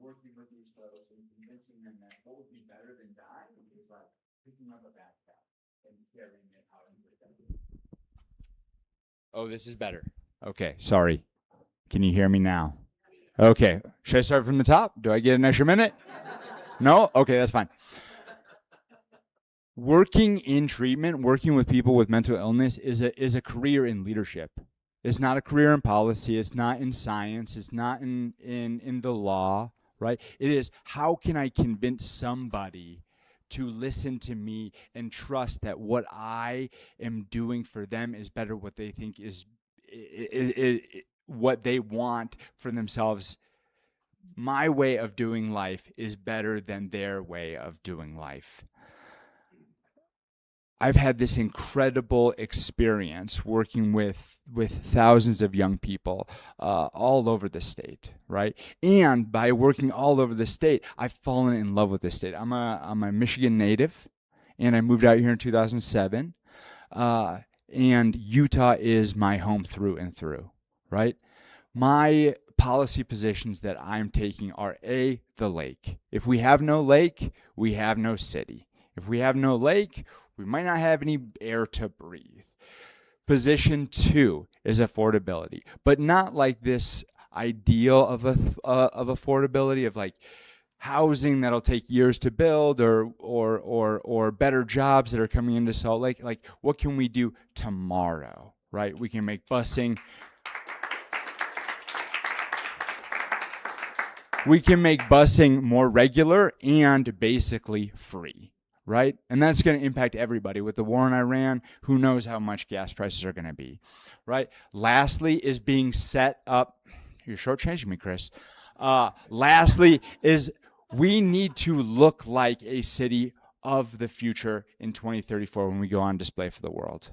working with these folks and convincing them that what would be better than dying is like picking up a backpack and carrying it out into the desert. Oh, this is better. Okay, sorry. Can you hear me now? Okay, should I start from the top? Do I get an extra minute? No? Okay, that's fine. Working in treatment, working with people with mental illness is a career in leadership. It's not a career in policy. It's not in science. It's not in the law, right? It is, how can I convince somebody to listen to me and trust that what I am doing for them is better what they think is what they want for themselves. My way of doing life is better than their way of doing life. I've had this incredible experience working with thousands of young people all over the state, right? And by working all over the state, I've fallen in love with the state. I'm a Michigan native, and I moved out here in 2007. And Utah is my home through and through, right? My policy positions that I'm taking are the lake. If we have no lake, we have no city. If we have no lake, we might not have any air to breathe. Position 2 is affordability, but not like this ideal of affordability of like housing that'll take years to build or better jobs that are coming into Salt Lake. Like, what can we do tomorrow, right? We can make busing. we can make busing more regular and basically free, right? And that's going to impact everybody. With the war in Iran, who knows how much gas prices are going to be, right? Lastly is being set up. You're shortchanging me, Chris. Lastly is we need to look like a city of the future in 2034 when we go on display for the world.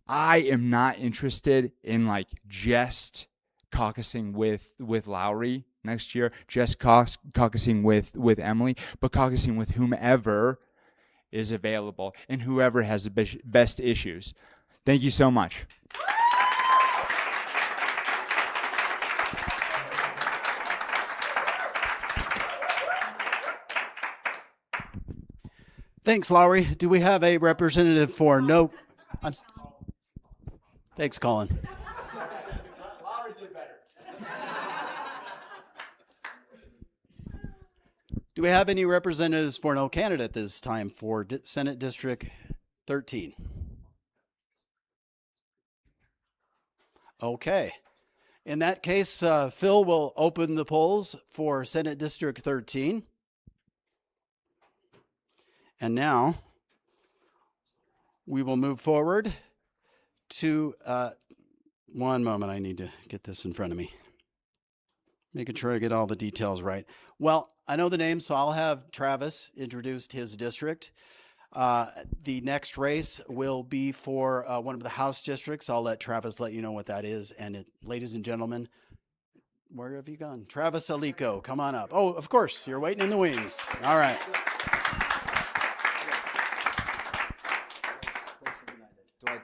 I am not interested in like just caucusing with Lowry next year, just caucusing with Emily, but caucusing with whomever is available and whoever has the best issues. Thank you so much. Thanks, Lowry. Do we have a representative for no? Thanks, Colin. Lowry did better. Do we have any representatives for no candidate this time for Senate District 13? Okay. In that case, Phil will open the polls for Senate District 13. And now we will move forward to, one moment, I need to get this in front of me. Making sure I get all the details right. Well, I know the name, so I'll have Travis introduce his district. The next race will be for one of the House districts. I'll let Travis let you know what that is. And ladies and gentlemen, where have you gone? Travis Alico, come on up. Oh, of course, you're waiting in the wings. All right.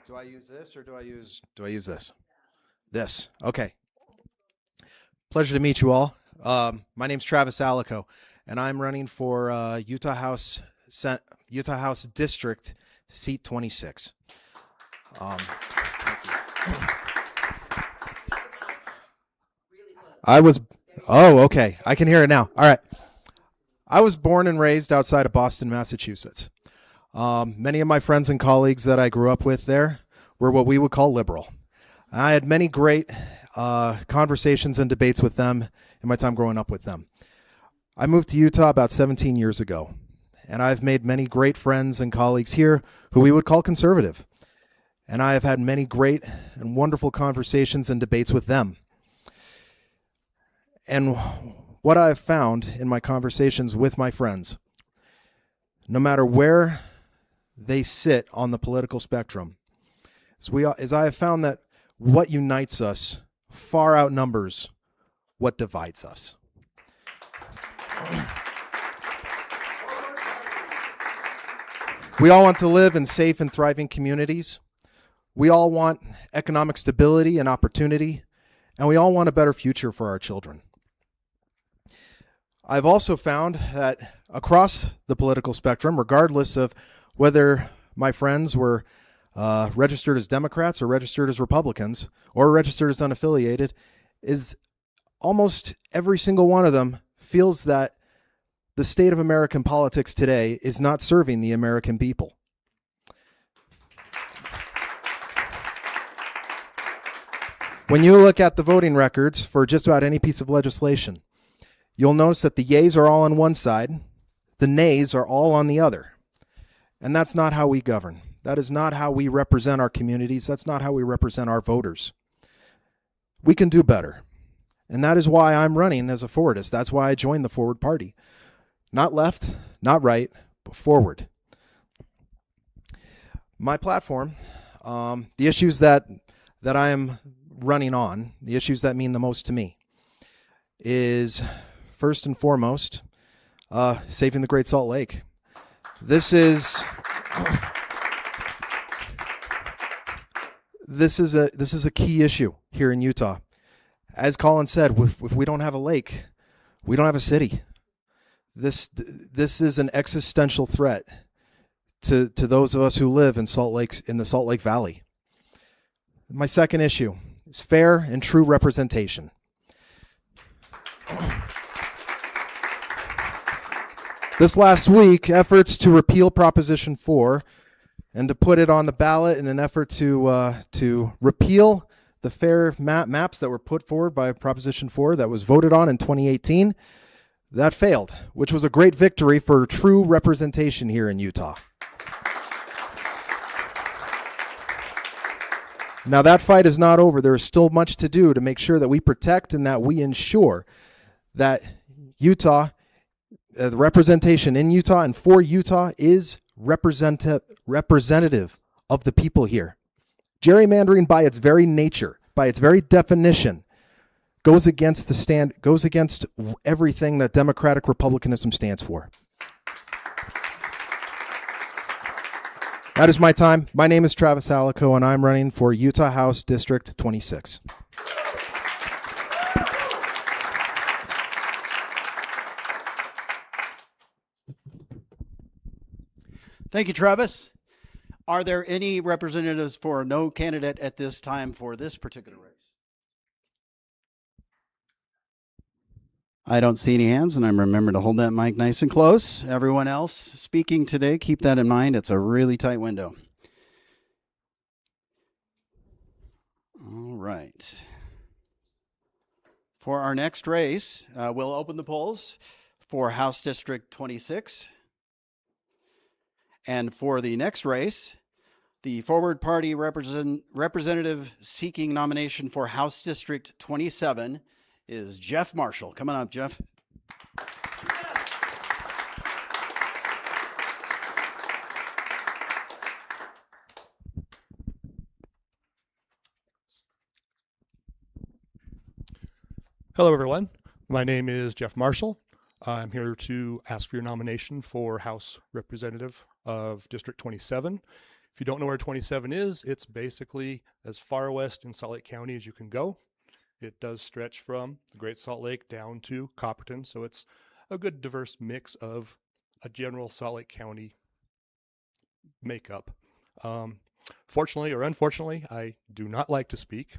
Do I use this or do I use this? This. Okay. Pleasure to meet you all. My name's Travis Alico, and I'm running for Utah House District Seat 26. Thank you. Okay. I can hear it now. All right. I was born and raised outside of Boston, Massachusetts. Many of my friends and colleagues that I grew up with there were what we would call liberal. I had many great conversations and debates with them in my time growing up with them. I moved to Utah about 17 years ago, and I've made many great friends and colleagues here who we would call conservative. And I have had many great and wonderful conversations and debates with them. And what I have found in my conversations with my friends, no matter where they sit on the political spectrum, is I have found that what unites us far outnumbers what divides us. We all want to live in safe and thriving communities. We all want economic stability and opportunity, and we all want a better future for our children. I've also found that across the political spectrum, regardless of whether my friends were registered as Democrats or registered as Republicans or registered as unaffiliated, is almost every single one of them feels that the state of American politics today is not serving the American people. When you look at the voting records for just about any piece of legislation, you'll notice that the yeas are all on one side, the nays are all on the other. And that's not how we govern. That is not how we represent our communities. That's not how we represent our voters. We can do better. And that is why I'm running as a Forwardist. That's why I joined the Forward Party. Not left, not right, but forward. My platform, the issues that I am running on, the issues that mean the most to me, is first and foremost, saving the Great Salt Lake. This is a key issue here in Utah. As Colin said, if we don't have a lake, we don't have a city. This is an existential threat to those of us who live in the Salt Lake Valley. My second issue is fair and true representation. This last week, efforts to repeal Proposition 4 and to put it on the ballot in an effort to repeal the fair maps that were put forward by Proposition 4 that was voted on in 2018, that failed, which was a great victory for true representation here in Utah. Now that fight is not over. There is still much to do to make sure that we protect and that we ensure that Utah, the representation in Utah and for Utah is representative of the people here. Gerrymandering by its very nature, by its very definition, goes against everything that democratic republicanism stands for. That is my time. My name is Travis Alico, and I'm running for Utah House District 26. Thank you, Travis. Are there any representatives for no candidate at this time for this particular race? I don't see any hands, and I'm remembering to hold that mic nice and close. Everyone else speaking today, keep that in mind. It's a really tight window. All right. For our next race, we'll open the polls for House District 26. And for the next race, the Forward Party representative seeking nomination for House District 27 is Jeff Marshall. Come on up, Jeff. Hello, everyone. My name is Jeff Marshall. I'm here to ask for your nomination for House Representative of District 27. If you don't know where 27 is, it's basically as far west in Salt Lake County as you can go. It does stretch from the Great Salt Lake down to Copperton, so it's a good diverse mix of a general Salt Lake County makeup. Fortunately or unfortunately, I do not like to speak,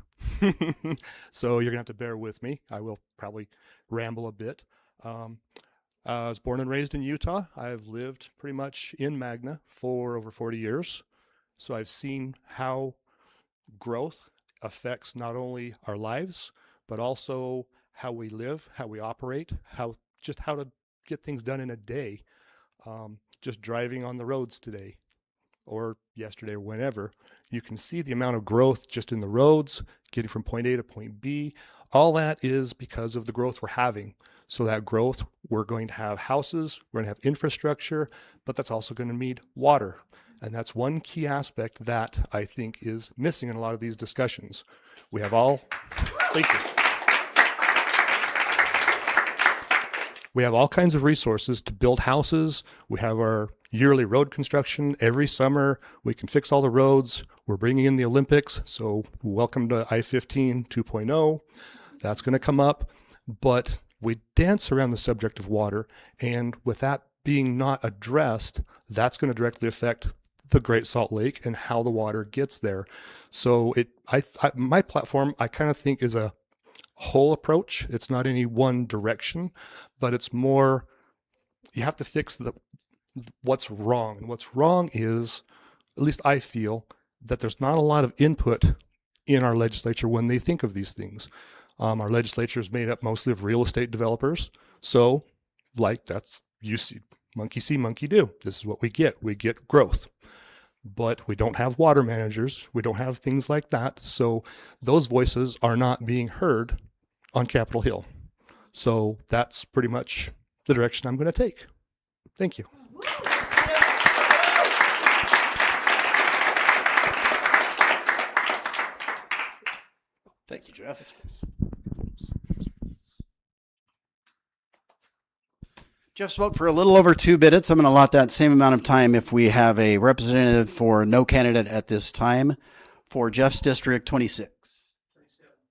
so you're gonna have to bear with me. I will probably ramble a bit. I was born and raised in Utah. I've lived pretty much in Magna for over 40 years, so I've seen how growth affects not only our lives, but also how we live, how we operate, how to get things done in a day. Just driving on the roads today or yesterday or whenever, you can see the amount of growth just in the roads, getting from point A to point B. All that is because of the growth we're having. So that growth, we're going to have houses, we're going to have infrastructure, but that's also going to need water. And that's one key aspect that I think is missing in a lot of these discussions. We have all, thank you. We have all kinds of resources to build houses. We have our yearly road construction every summer. We can fix all the roads. We're bringing in the Olympics. So welcome to I-15 2.0. That's going to come up. But we dance around the subject of water. And with that being not addressed, that's going to directly affect the Great Salt Lake and how the water gets there. So my platform, I kind of think is a whole approach. It's not any one direction, but it's more, you have to fix what's wrong. And what's wrong is, at least I feel, that there's not a lot of input in our legislature when they think of these things. Our legislature is made up mostly of real estate developers. So you see, monkey see, monkey do. This is what we get. We get growth. But we don't have water managers. We don't have things like that. So those voices are not being heard on Capitol Hill. So that's pretty much the direction I'm going to take. Thank you. Thank you, Jeff. Jeff spoke for a little over 2 minutes. I'm going to allot that same amount of time if we have a representative for no candidate at this time for Jeff's District 26.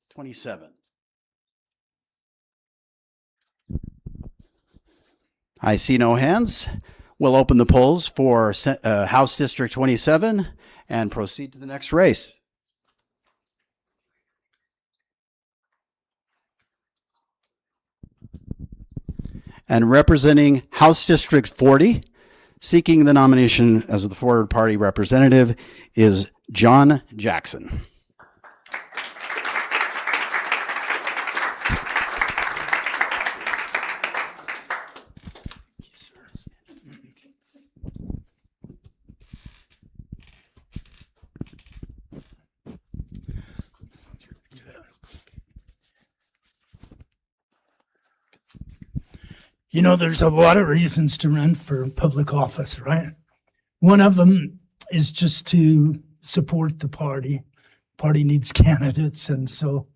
27. I see no hands. We'll open the polls for House District 27 and proceed to the next race. And representing House District 40, seeking the nomination as the Forward Party representative, is John Jackson. You know, there's a lot of reasons to run for public office, right? One of them is just to support the party. Party needs candidates, and so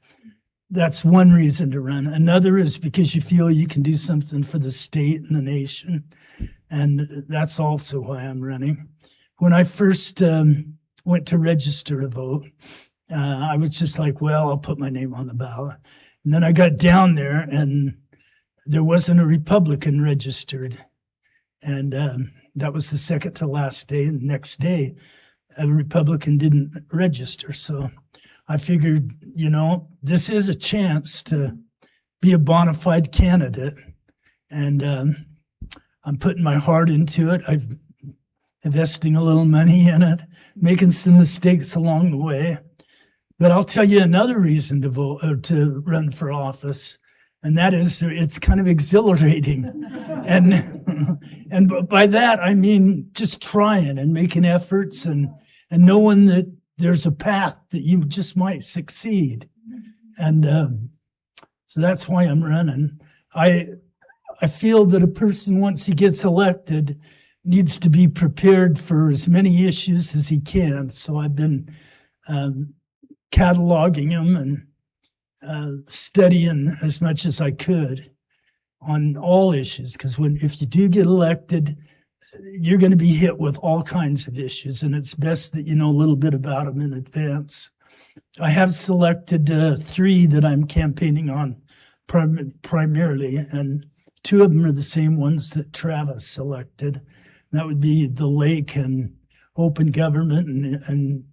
that's one reason to run. Another is because you feel you can do something for the state and the nation, and that's also why I'm running. When I first went to register to vote, I was just like, well, I'll put my name on the ballot. And then I got down there, and there wasn't a Republican registered. And that was the second to last day. And the next day, a Republican didn't register. So I figured, you know, this is a chance to be a bona fide candidate. And I'm putting my heart into it. I'm investing a little money in it, making some mistakes along the way. But I'll tell you another reason to vote or to run for office. And that is, it's kind of exhilarating. And by that, I mean just trying and making efforts and knowing that there's a path that you just might succeed. And so that's why I'm running. I feel that a person, once he gets elected, needs to be prepared for as many issues as he can. So I've been cataloging them and studying as much as I could on all issues, because if you do get elected, you're going to be hit with all kinds of issues, and it's best that you know a little bit about them in advance. I have selected 3 that I'm campaigning on primarily, and 2 of them are the same ones that Travis selected. That would be the lake and open government and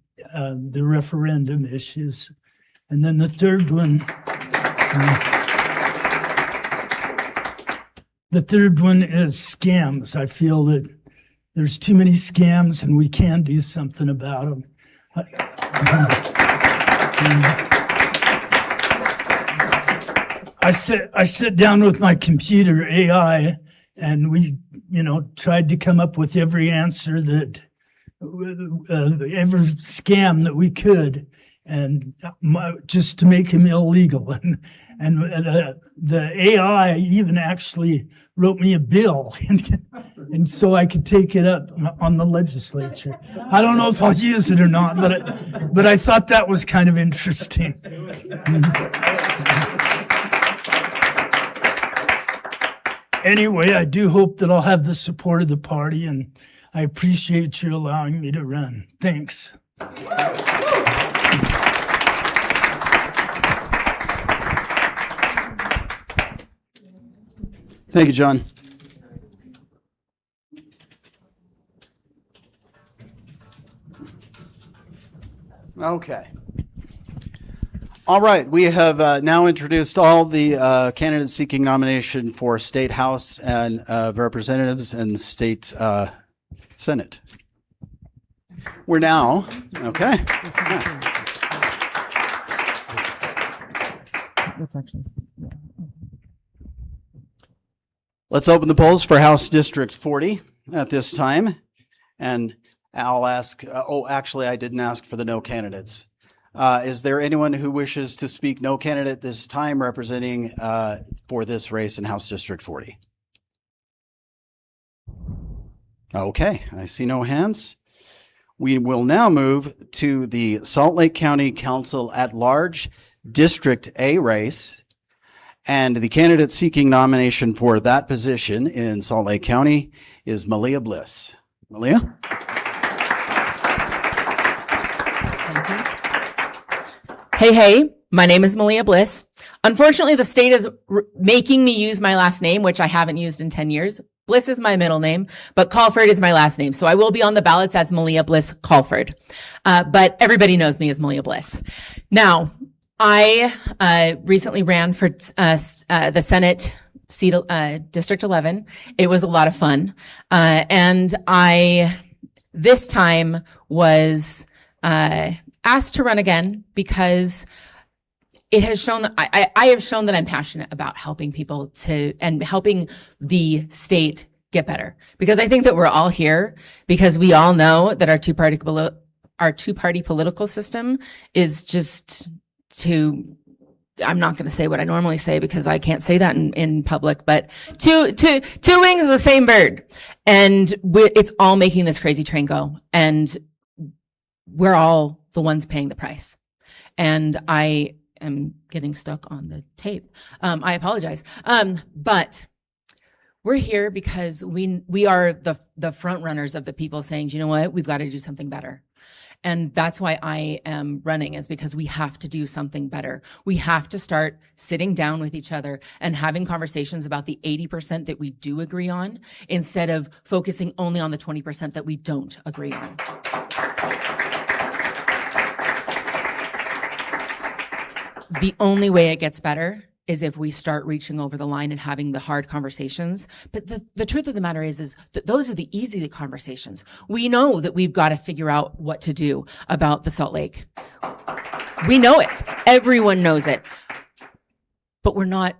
the referendum issues. And then the third one, is scams. I feel that there's too many scams and we can do something about them. I sit down with my computer AI and we, tried to come up with every answer that, every scam that we could. And just to make him illegal. And the AI even actually wrote me a bill and so I could take it up on the legislature. I don't know if I'll use it or not, but I thought that was kind of interesting. Anyway, I do hope that I'll have the support of the party, and I appreciate you allowing me to run. Thanks. Thank you, John. Okay. All right, we have now introduced all the candidates seeking nomination for State House and Representatives and State Senate. We're now, okay. That's actually, yeah. Let's open the polls for House District 40 at this time. And I'll ask, actually, I didn't ask for the no candidates. Is there anyone who wishes to speak no candidate this time representing for this race in House District 40? Okay, I see no hands. We will now move to the Salt Lake County Council at Large District A race. And the candidate seeking nomination for that position in Salt Lake County is Malia Bliss. Malia? Hey, my name is Malia Bliss. Unfortunately, the state is making me use my last name, which I haven't used in 10 years. Bliss is my middle name, but Calford is my last name. So I will be on the ballots as Malia Bliss Calford. But everybody knows me as Malia Bliss. Now, I recently ran for the Senate seat, District 11. It was a lot of fun. And I, this time, was asked to run again because it has shown that I have shown that I'm passionate about helping people and helping the state get better. Because I think that we're all here because we all know that our two-party political system is just I'm not going to say what I normally say because I can't say that in public, but two wings of the same bird. And it's all making this crazy train go. And we're all the ones paying the price. And I am getting stuck on the tape. I apologize. But we're here because we are the front runners of the people saying, you know what, we've got to do something better. And that's why I am running, is because we have to do something better. We have to start sitting down with each other and having conversations about the 80% that we do agree on, instead of focusing only on the 20% that we don't agree on. The only way it gets better is if we start reaching over the line and having the hard conversations. But the truth of the matter is that those are the easy conversations. We know that we've got to figure out what to do about the Salt Lake. We know it. Everyone knows it. But we're not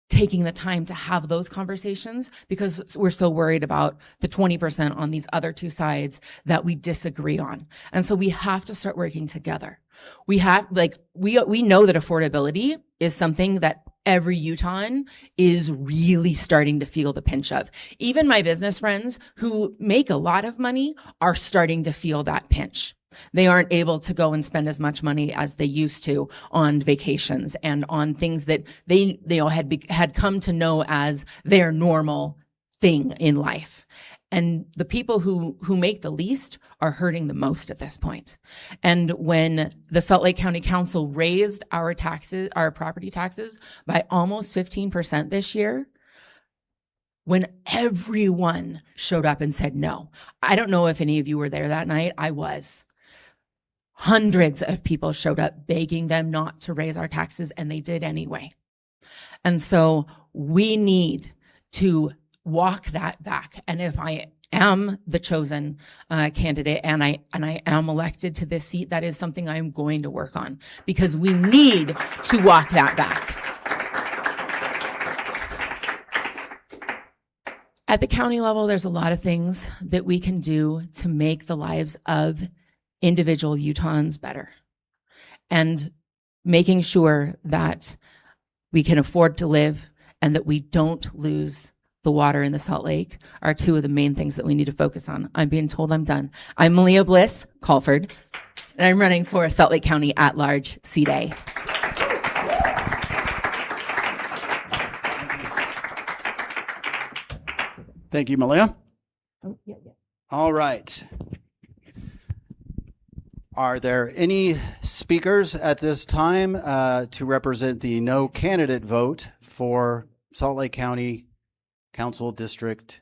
taking the time to have those conversations because we're so worried about the 20% on these other two sides that we disagree on. And so we have to start working together. We know that affordability is something that every Utahn is really starting to feel the pinch of. Even my business friends who make a lot of money are starting to feel that pinch. They aren't able to go and spend as much money as they used to on vacations and on things that they had come to know as their normal thing in life. And the people who make the least are hurting the most at this point. And when the Salt Lake County Council raised our property taxes by almost 15% this year, when everyone showed up and said no. I don't know if any of you were there that night. I was. Hundreds of people showed up begging them not to raise our taxes, and they did anyway. And so we need to walk that back. And if I am the chosen candidate and I am elected to this seat, that is something I'm going to work on, because we need to walk that back. At the county level, there's a lot of things that we can do to make the lives of individual Utahns better, and making sure that we can afford to live and that we don't lose the water in the Salt Lake are two of the main things that we need to focus on. I'm being told I'm done. I'm Malia Bliss, Colford, and I'm running for Salt Lake County at-large seat A. Thank you, Malia. Oh, yeah. All right. Are there any speakers at this time to represent the no candidate vote for Salt Lake County Council District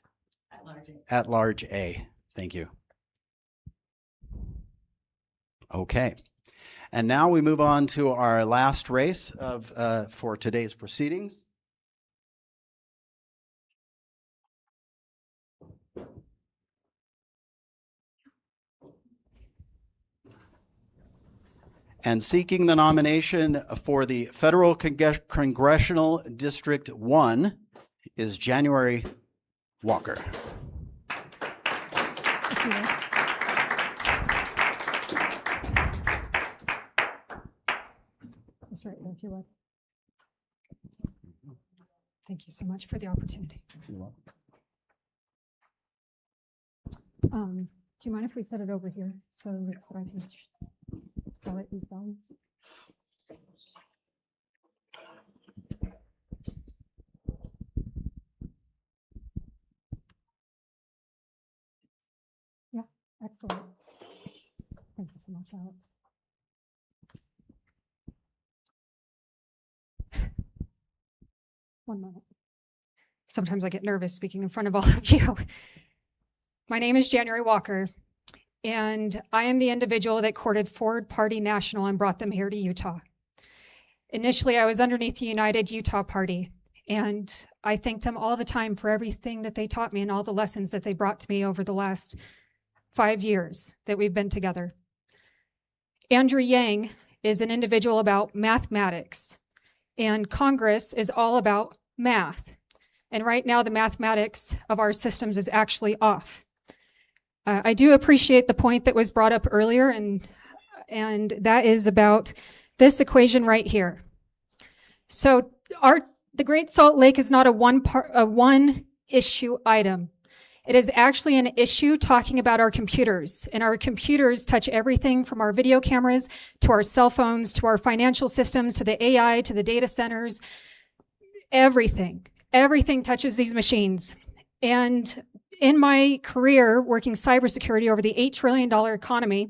at large A? Thank you. Okay. And now we move on to our last race for today's proceedings. And seeking the nomination for the Federal Congressional District 1 is January Walker. Just right there, if you would. Thank you so much for the opportunity. Do you mind if we set it over here so that I can highlight these values? Yeah, excellent. Thank you so much, Alex. One moment. Sometimes I get nervous speaking in front of all of you. My name is January Walker, and I am the individual that courted Forward Party National and brought them here to Utah. Initially, I was underneath the United Utah Party, and I thank them all the time for everything that they taught me and all the lessons that they brought to me over the last 5 years that we've been together. Andrew Yang is an individual about mathematics, and Congress is all about math. And right now, the mathematics of our systems is actually off. I do appreciate the point that was brought up earlier, and that is about this equation right here. So the Great Salt Lake is not a one issue item. It is actually an issue talking about our computers, and our computers touch everything from our video cameras to our cell phones to our financial systems to the AI to the data centers. Everything touches these machines. And in my career working cybersecurity over the $8 trillion economy,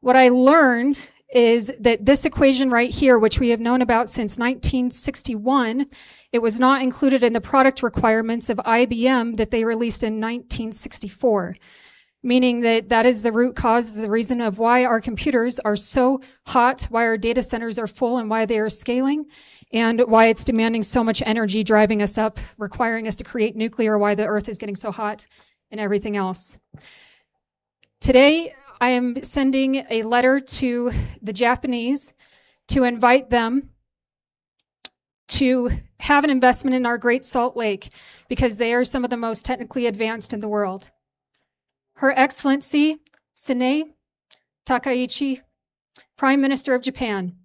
what I learned is that this equation right here, which we have known about since 1961, it was not included in the product requirements of IBM that they released in 1964, meaning that that is the root cause, the reason of why our computers are so hot, why our data centers are full, and why they are scaling, and why it's demanding so much energy, driving us up, requiring us to create nuclear, why the earth is getting so hot, and everything else. Today, I am sending a letter to the Japanese to invite them to have an investment in our Great Salt Lake because they are some of the most technically advanced in the world. Her Excellency Sanae Takaichi, Prime Minister of Japan.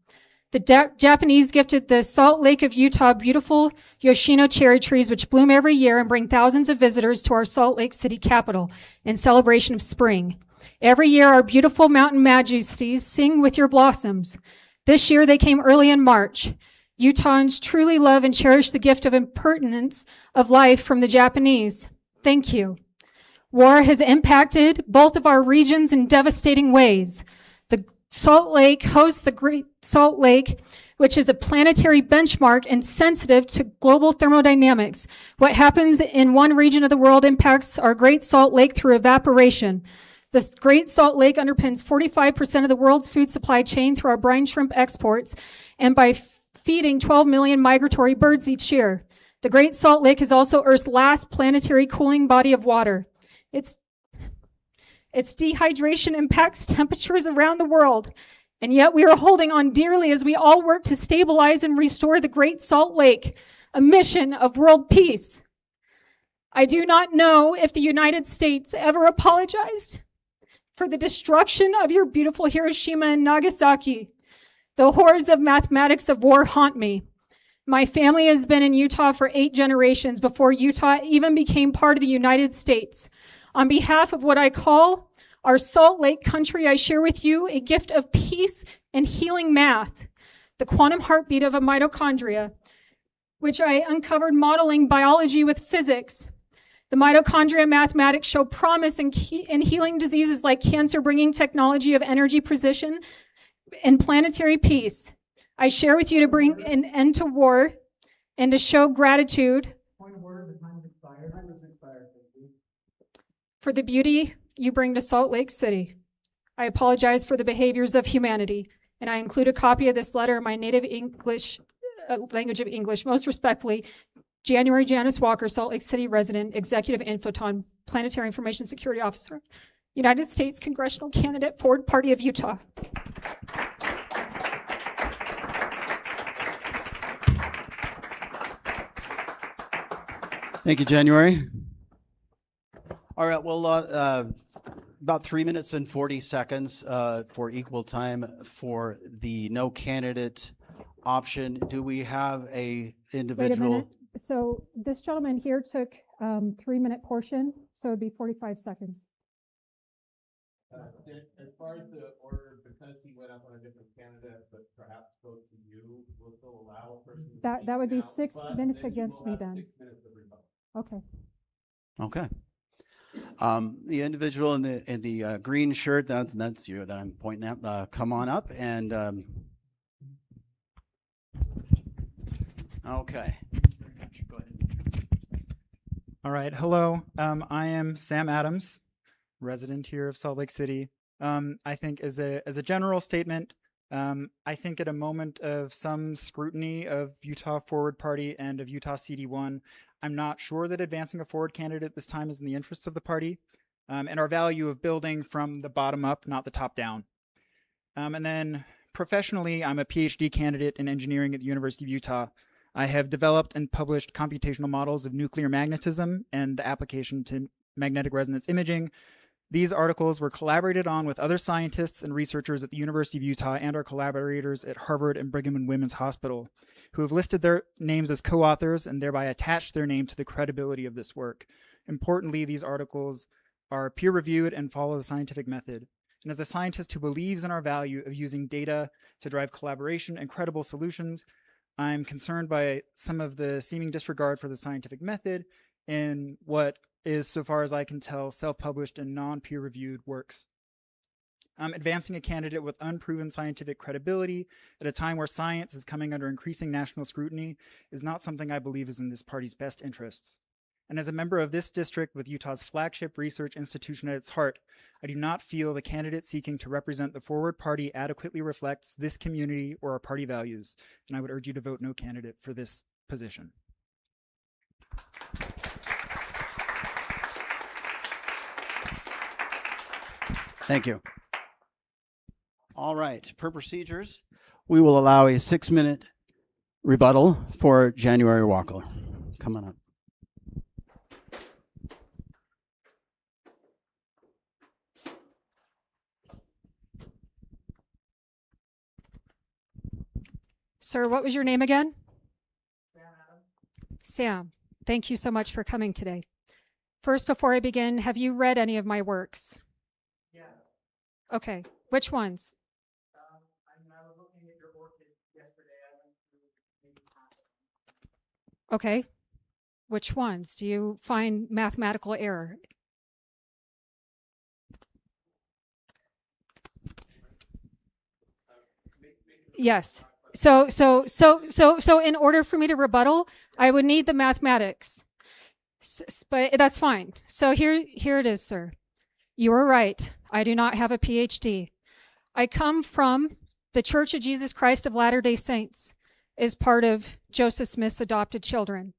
The Japanese gifted the Salt Lake of Utah beautiful Yoshino cherry trees which bloom every year and bring thousands of visitors to our Salt Lake City capital in celebration of spring. Every year, our beautiful mountain majesties sing with your blossoms. This year, they came early in March. Utahns truly love and cherish the gift of impertinence of life from the Japanese. Thank you. War has impacted both of our regions in devastating ways. The Salt Lake hosts the Great Salt Lake, which is a planetary benchmark and sensitive to global thermodynamics. What happens in one region of the world impacts our Great Salt Lake through evaporation. The Great Salt Lake underpins 45% of the world's food supply chain through our brine shrimp exports and by feeding 12 million migratory birds each year. The Great Salt Lake is also Earth's last planetary cooling body of water. Its dehydration impacts temperatures around the world, and yet we are holding on dearly as we all work to stabilize and restore the Great Salt Lake, a mission of world peace. I do not know if the United States ever apologized for the destruction of your beautiful Hiroshima and Nagasaki. The horrors of mathematics of war haunt me. My family has been in Utah for 8 generations before Utah even became part of the United States. On behalf of what I call our Salt Lake country, I share with you a gift of peace and healing math, the quantum heartbeat of a mitochondria, which I uncovered modeling biology with physics. The mitochondria mathematics show promise in healing diseases like cancer, bringing technology of energy precision and planetary peace. I share with you to bring an end to war and to show gratitude for the beauty you bring to Salt Lake City. I apologize for the behaviors of humanity, and I include a copy of this letter in my native English, language of English. Most respectfully, January Janice Walker, Salt Lake City resident, Executive Infoton, Planetary Information Security Officer, United States Congressional Candidate, Forward Party of Utah. Thank you, January. All right, well, about 3 minutes and 40 seconds for equal time for the no candidate option. Do we have a individual? Wait a minute. So this gentleman here took 3-minute portion, so it'd be 45 seconds. As far as the order, because he went up on a different candidate, but perhaps goes to you, will still allow a person to That would be now, 6 but minutes then you against will me have then. 6 minutes of rebuttal. Okay. Okay. The individual in the green shirt, that's you that I'm pointing at. Come on up and okay. Go ahead. All right. Hello. I am Sam Adams, resident here of Salt Lake City. I think as a general statement, I think at a moment of some scrutiny of Utah Forward Party and of Utah CD1, I'm not sure that advancing a forward candidate this time is in the interests of the party and our value of building from the bottom up, not the top down. And then professionally, I'm a PhD candidate in engineering at the University of Utah. I have developed and published computational models of nuclear magnetism and the application to magnetic resonance imaging. These articles were collaborated on with other scientists and researchers at the University of Utah and our collaborators at Harvard and Brigham and Women's Hospital. who have listed their names as co-authors and thereby attached their name to the credibility of this work. Importantly, these articles are peer-reviewed and follow the scientific method. And as a scientist who believes in our value of using data to drive collaboration and credible solutions, I'm concerned by some of the seeming disregard for the scientific method in what is, so far as I can tell, self-published and non-peer-reviewed works. Advancing a candidate with unproven scientific credibility at a time where science is coming under increasing national scrutiny is not something I believe is in this party's best interests. And as a member of this district with Utah's flagship research institution at its heart, I do not feel the candidate seeking to represent the Forward Party adequately reflects this community or our party values, and I would urge you to vote no candidate for this position. Thank you. All right, per procedures, we will allow a 6-minute rebuttal for January Walker. Come on up. Sir, what was your name again? Sam. Thank you so much for coming today. First, before I begin, have you read any of my works? Yeah. Okay. Which ones? I was looking at your orchid yesterday. I went through maybe half of them. Okay. Which ones? Do you find mathematical error? Yes. So in order for me to rebuttal, I would need the mathematics. But that's fine. So here it is, sir. You are right. I do not have a PhD. I come from the Church of Jesus Christ of Latter-day Saints, as part of Joseph Smith's adopted children.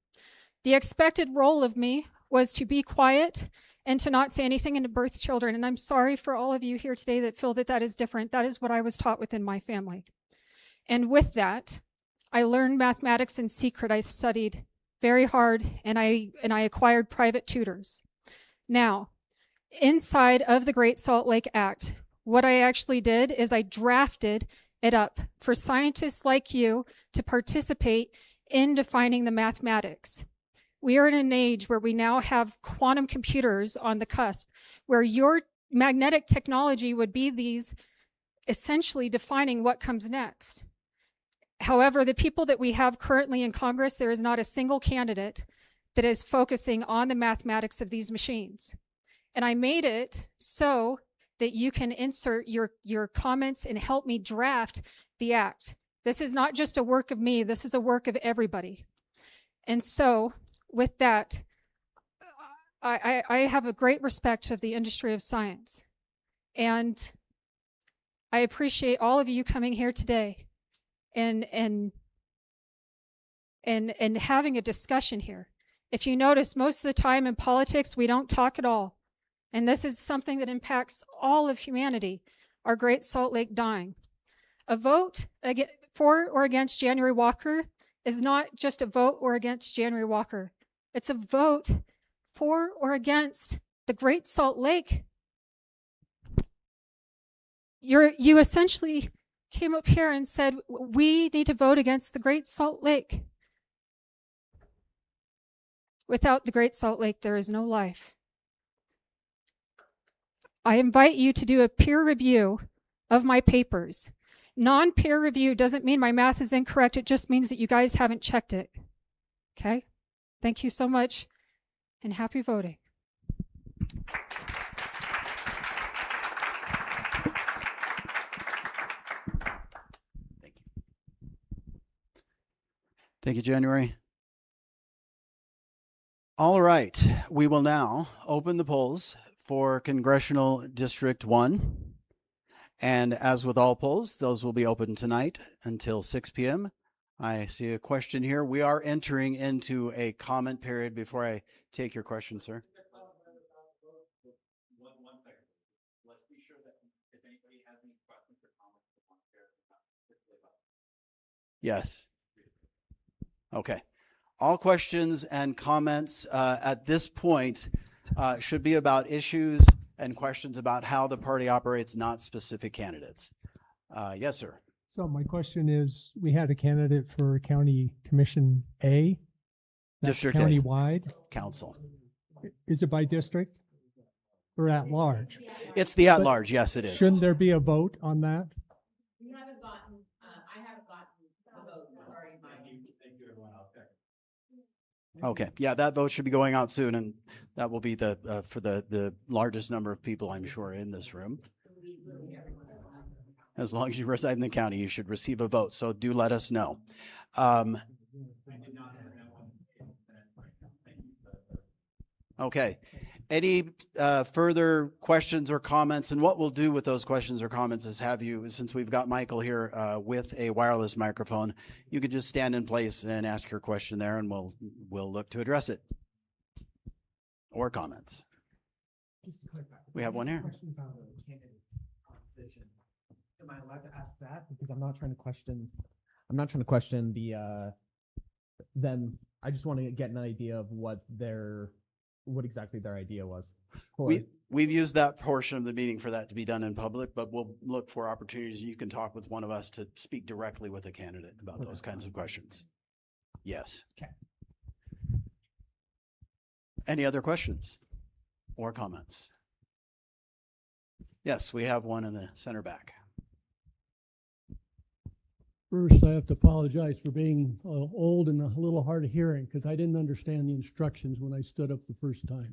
The expected role of me was to be quiet and to not say anything and to birth children. And I'm sorry for all of you here today that feel that that is different. That is what I was taught within my family. And with that, I learned mathematics in secret. I studied very hard, and I acquired private tutors. Now, inside of the Great Salt Lake Act, what I actually did is I drafted it up for scientists like you to participate in defining the mathematics. We are in an age where we now have quantum computers on the cusp, where your magnetic technology would be these essentially defining what comes next. However, the people that we have currently in Congress, there is not a single candidate that is focusing on the mathematics of these machines. And I made it so that you can insert your comments and help me draft the act. This is not just a work of me, this is a work of everybody. And so, with that, I have a great respect of the industry of science. And I appreciate all of you coming here today and having a discussion here. If you notice, most of the time in politics, we don't talk at all. And this is something that impacts all of humanity, our Great Salt Lake dying. A vote for or against January Walker is not just a vote or against January Walker. It's a vote for or against the Great Salt Lake. You essentially came up here and said, we need to vote against the Great Salt Lake. Without the Great Salt Lake, there is no life. I invite you to do a peer review of my papers. Non-peer review doesn't mean my math is incorrect. It just means that you guys haven't checked it. Okay? Thank you so much, and happy voting. Thank you, January. All right, we will now open the polls for Congressional District 1. And as with all polls, those will be open tonight until 6 p.m. I see a question here. We are entering into a comment period before I take your question, sir. One second. Let's be sure that if anybody has any questions or comments, they want to share them. Yes. Okay. All questions and comments at this point should be about issues and questions about how the party operates, not specific candidates. Yes, sir. So my question is, we had a candidate for County Commission A. That's District A. countywide. Council. Is it by district or at large? It's the at large. Yes, it is. Shouldn't there be a vote on that? We haven't gotten, I haven't gotten the vote regarding my. Okay, yeah, that vote should be going out soon, and that will be the for the largest number of people, I'm sure, in this room. As long as you reside in the county, you should receive a vote. So do let us know. Okay. Any further questions or comments? And what we'll do with those questions or comments is have you, since we've got Michael here with a wireless microphone, you could just stand in place and ask your question there, and we'll look to address it. Or comments. We have one here. Question about the candidates' composition. Am I allowed to ask that? Because I'm not trying to question the them. I just want to get an idea of what exactly their idea was. We've used that portion of the meeting for that to be done in public, but we'll look for opportunities. You can talk with one of us to speak directly with a candidate about those kinds of questions. Yes. Okay. Any other questions or comments? Yes, we have one in the center back. First, I have to apologize for being old and a little hard of hearing because I didn't understand the instructions when I stood up the first time.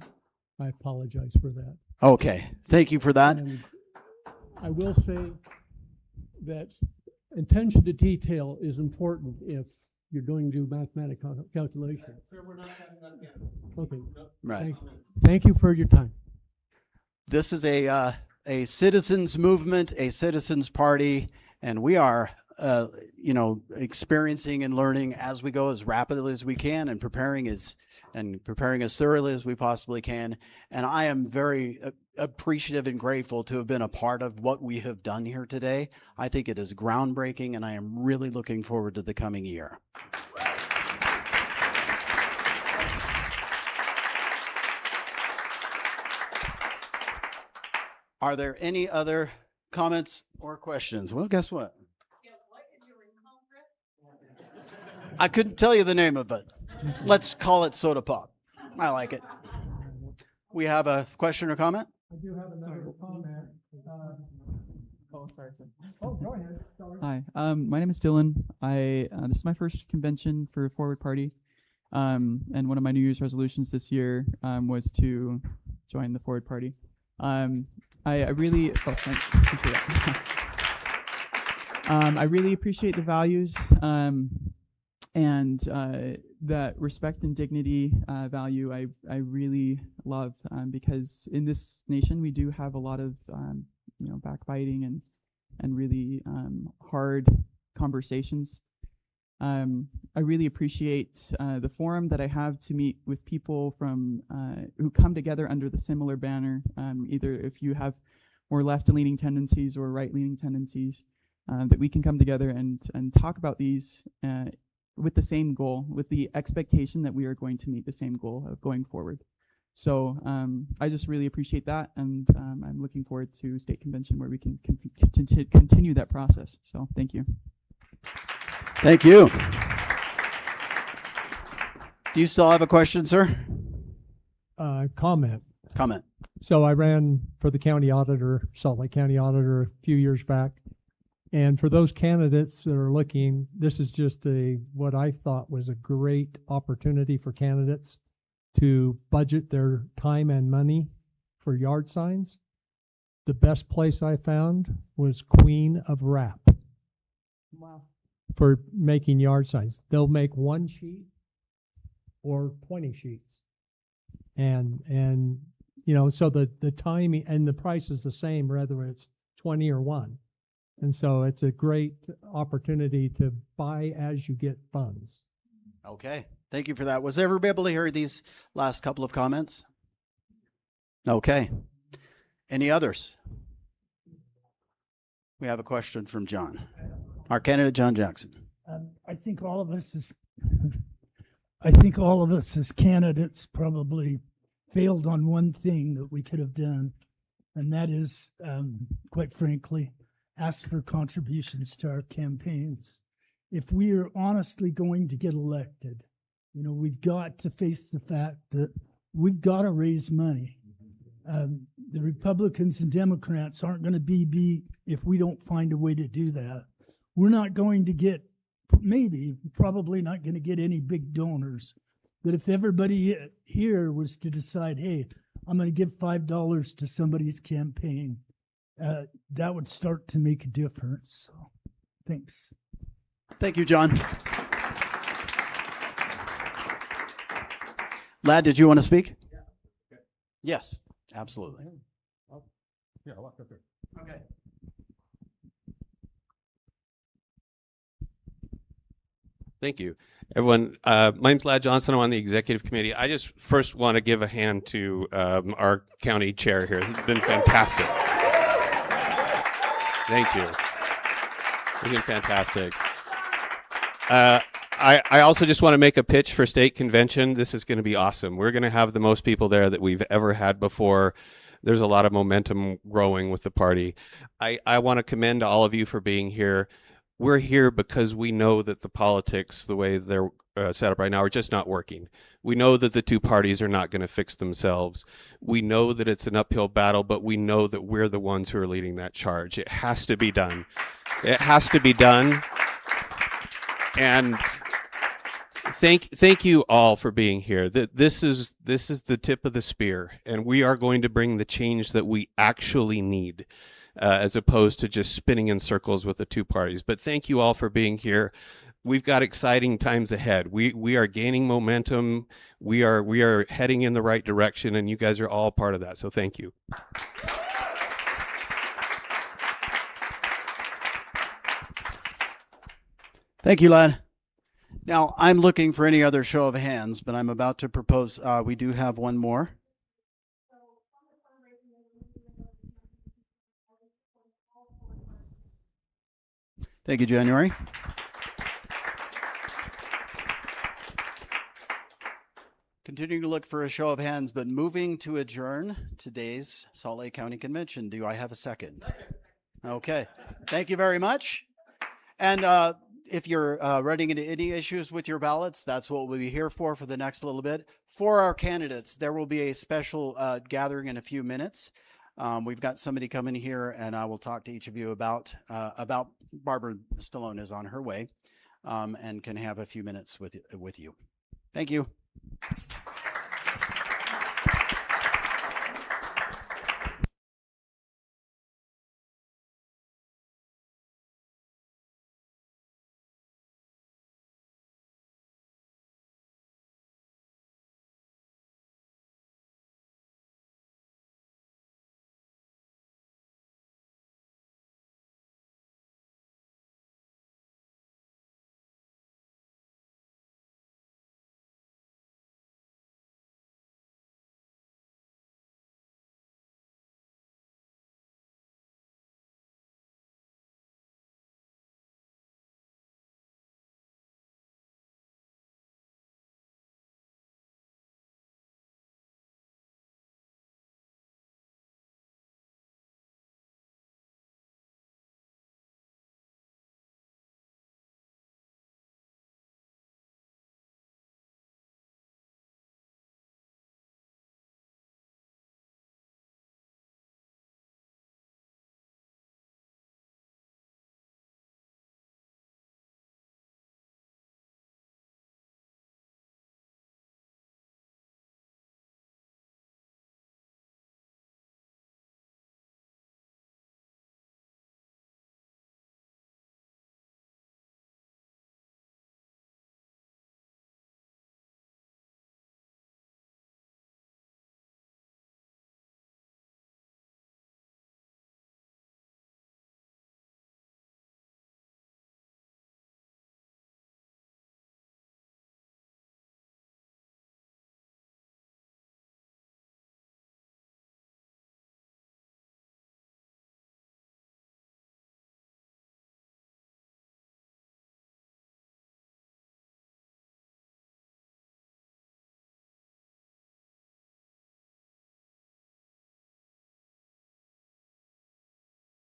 I apologize for that. Okay, thank you for that. And I will say that attention to detail is important if you're going to do mathematical calculation. Sir, we're not having that again. Okay. Right. Thank you for your time. This is a citizens movement, a citizens party, and we are experiencing and learning as we go as rapidly as we can and preparing as thoroughly as we possibly can. And I am very appreciative and grateful to have been a part of what we have done here today. I think it is groundbreaking, and I am really looking forward to the coming year. Are there any other comments or questions? Well, guess what? I couldn't tell you the name of it. Let's call it Soda Pop. I like it. We have a question or comment? I do have another comment. Sorry. Oh, go ahead. Sorry. Hi, my name is Dylan. This is my first convention for Forward Party, and one of my New Year's resolutions this year was to join the Forward Party. I really, thanks, appreciate that. I really appreciate the values and that respect and dignity value. I really love because in this nation we do have a lot of backbiting and really hard conversations. I really appreciate the forum that I have to meet with people from who come together under the similar banner. Either if you have more left-leaning tendencies or right-leaning tendencies, that we can come together and talk about these with the same goal, with the expectation that we are going to meet the same goal of going forward. So I just really appreciate that, and I'm looking forward to state convention where we can continue that process. So thank you. Thank you. Do you still have a question, sir? Comment. Comment. So I ran for the county auditor, Salt Lake County auditor, a few years back. And for those candidates that are looking, this is just what I thought was a great opportunity for candidates to budget their time and money for yard signs. The best place I found was Queen of Rap. Wow. For making yard signs. They'll make one sheet or 20 sheets. And so the timing and the price is the same whether it's 20 or 1. And so it's a great opportunity to buy as you get funds. Okay, thank you for that. Was everybody able to hear these last couple of comments? Okay. Any others? We have a question from John. Our candidate, John Jackson. I think all of us as candidates probably failed on one thing that we could have done, and that is, quite frankly, ask for contributions to our campaigns. If we are honestly going to get elected, you know, we've got to face the fact that we've got to raise money. The Republicans and Democrats aren't going to be beat if we don't find a way to do that. We're not going to get, probably not going to get any big donors. But if everybody here was to decide, hey, I'm going to give $5 to somebody's campaign, that would start to make a difference. So, thanks. Thank you, John. Lad, did you want to speak? Yes, absolutely. Yeah, I'll walk up there. Okay. Thank you. Everyone, my name's Lad Johnson. I'm on the executive committee. I just first want to give a hand to our county chair here. He's been fantastic. Thank you. He's been fantastic. I also just want to make a pitch for state convention. This is going to be awesome. We're going to have the most people there that we've ever had before. There's a lot of momentum growing with the party. I want to commend all of you for being here. We're here because we know that the politics, the way they're set up right now, are just not working. We know that the two parties are not going to fix themselves. We know that it's an uphill battle, but we know that we're the ones who are leading that charge. It has to be done. It has to be done. And thank you all for being here. This is the tip of the spear, and we are going to bring the change that we actually need. As opposed to just spinning in circles with the two parties. But thank you all for being here. We've got exciting times ahead. We are gaining momentum. We are heading in the right direction, and you guys are all part of that. So thank you. Thank you, Lad. Now, I'm looking for any other show of hands, but I'm about to propose, we do have one more. Thank you, January. Continuing to look for a show of hands, but moving to adjourn today's Salt Lake County Convention. Do I have a second? Okay. Thank you very much. And if you're running into any issues with your ballots, that's what we'll be here for the next little bit. For our candidates, there will be a special gathering in a few minutes. We've got somebody coming here, and I will talk to each of you about Barbara Stallone is on her way, and can have a few minutes with you. Thank you.